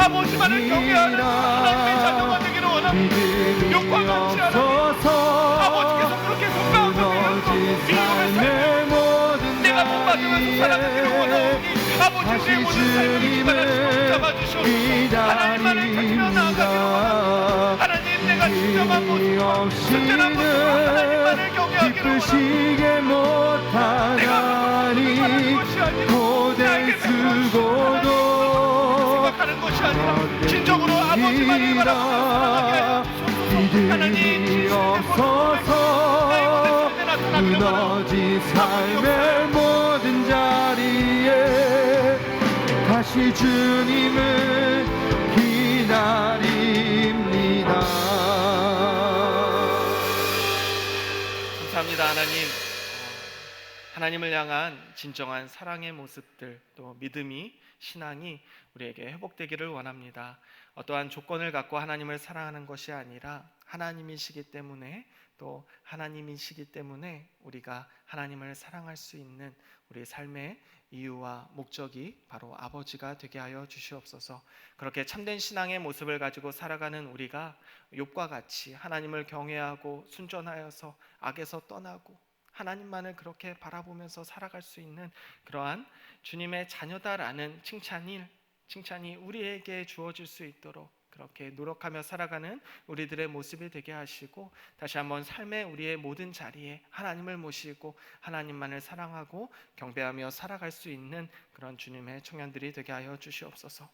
S3: 아버지만을 경외하는 하나님의 자녀가 되기를 원합니다.
S2: 믿음이
S3: 욕과 같지 않은
S2: 없어서
S3: 아버지께서 그렇게 속가운데서
S2: 무너진
S3: 비유를
S2: 삶의 모든
S3: 내가 못 받으면서 살아가기를 원하오니 아버지 내 모든 삶을 이끌어 잡아주시옵소서. 하나님만을 찾으며 나아가기를 원합니다. 하나님, 내가 진정한 모습과 순전한 모습으로 하나님만을 경외하기를 원합니다.
S2: 기쁘시게
S3: 내가
S2: 못하나니
S3: 하는 것이 아니라
S2: 고대수고도
S3: 생각하는 것이 아니라 진정으로 아버지만을 바라보며 살아가게 하옵소서. 하나님,
S2: 믿음이 없어서 무너진 삶의 모든 자리에 다시 주님을 기다립니다.
S3: 감사합니다. 하나님, 하나님을 향한 진정한 사랑의 모습들, 또 믿음이, 신앙이 우리에게 회복되기를 원합니다. 어떠한 조건을 갖고 하나님을 사랑하는 것이 아니라 하나님이시기 때문에, 또 하나님이시기 때문에 우리가 하나님을 사랑할 수 있는 우리 삶의 이유와 목적이 바로 아버지가 되게 하여 주시옵소서. 그렇게 참된 신앙의 모습을 가지고 살아가는 우리가 욥과 같이 하나님을 경외하고 순전하여서 악에서 떠나고 하나님만을 그렇게 바라보면서 살아갈 수 있는 그러한 주님의 자녀다라는 칭찬이 우리에게 주어질 수 있도록 그렇게 노력하며 살아가는 우리들의 모습이 되게 하시고, 다시 한번 삶의 우리의 모든 자리에 하나님을 모시고 하나님만을 사랑하고 경배하며 살아갈 수 있는 그런 주님의 청년들이 되게 하여 주시옵소서.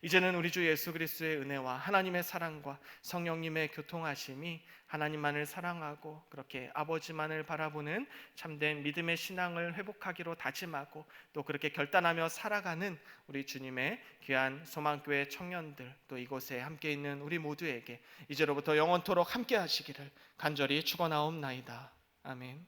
S3: 이제는 우리 주 예수 그리스도의 은혜와 하나님의 사랑과 성령님의 교통하심이 하나님만을 사랑하고 그렇게 아버지만을 바라보는 참된 믿음의 신앙을 회복하기로 다짐하고 또 그렇게 결단하며 살아가는 우리 주님의 귀한 소망교회 청년들, 또 이곳에 함께 있는 우리 모두에게 이제로부터 영원토록 함께 하시기를 간절히 축원하옵나이다. 아멘.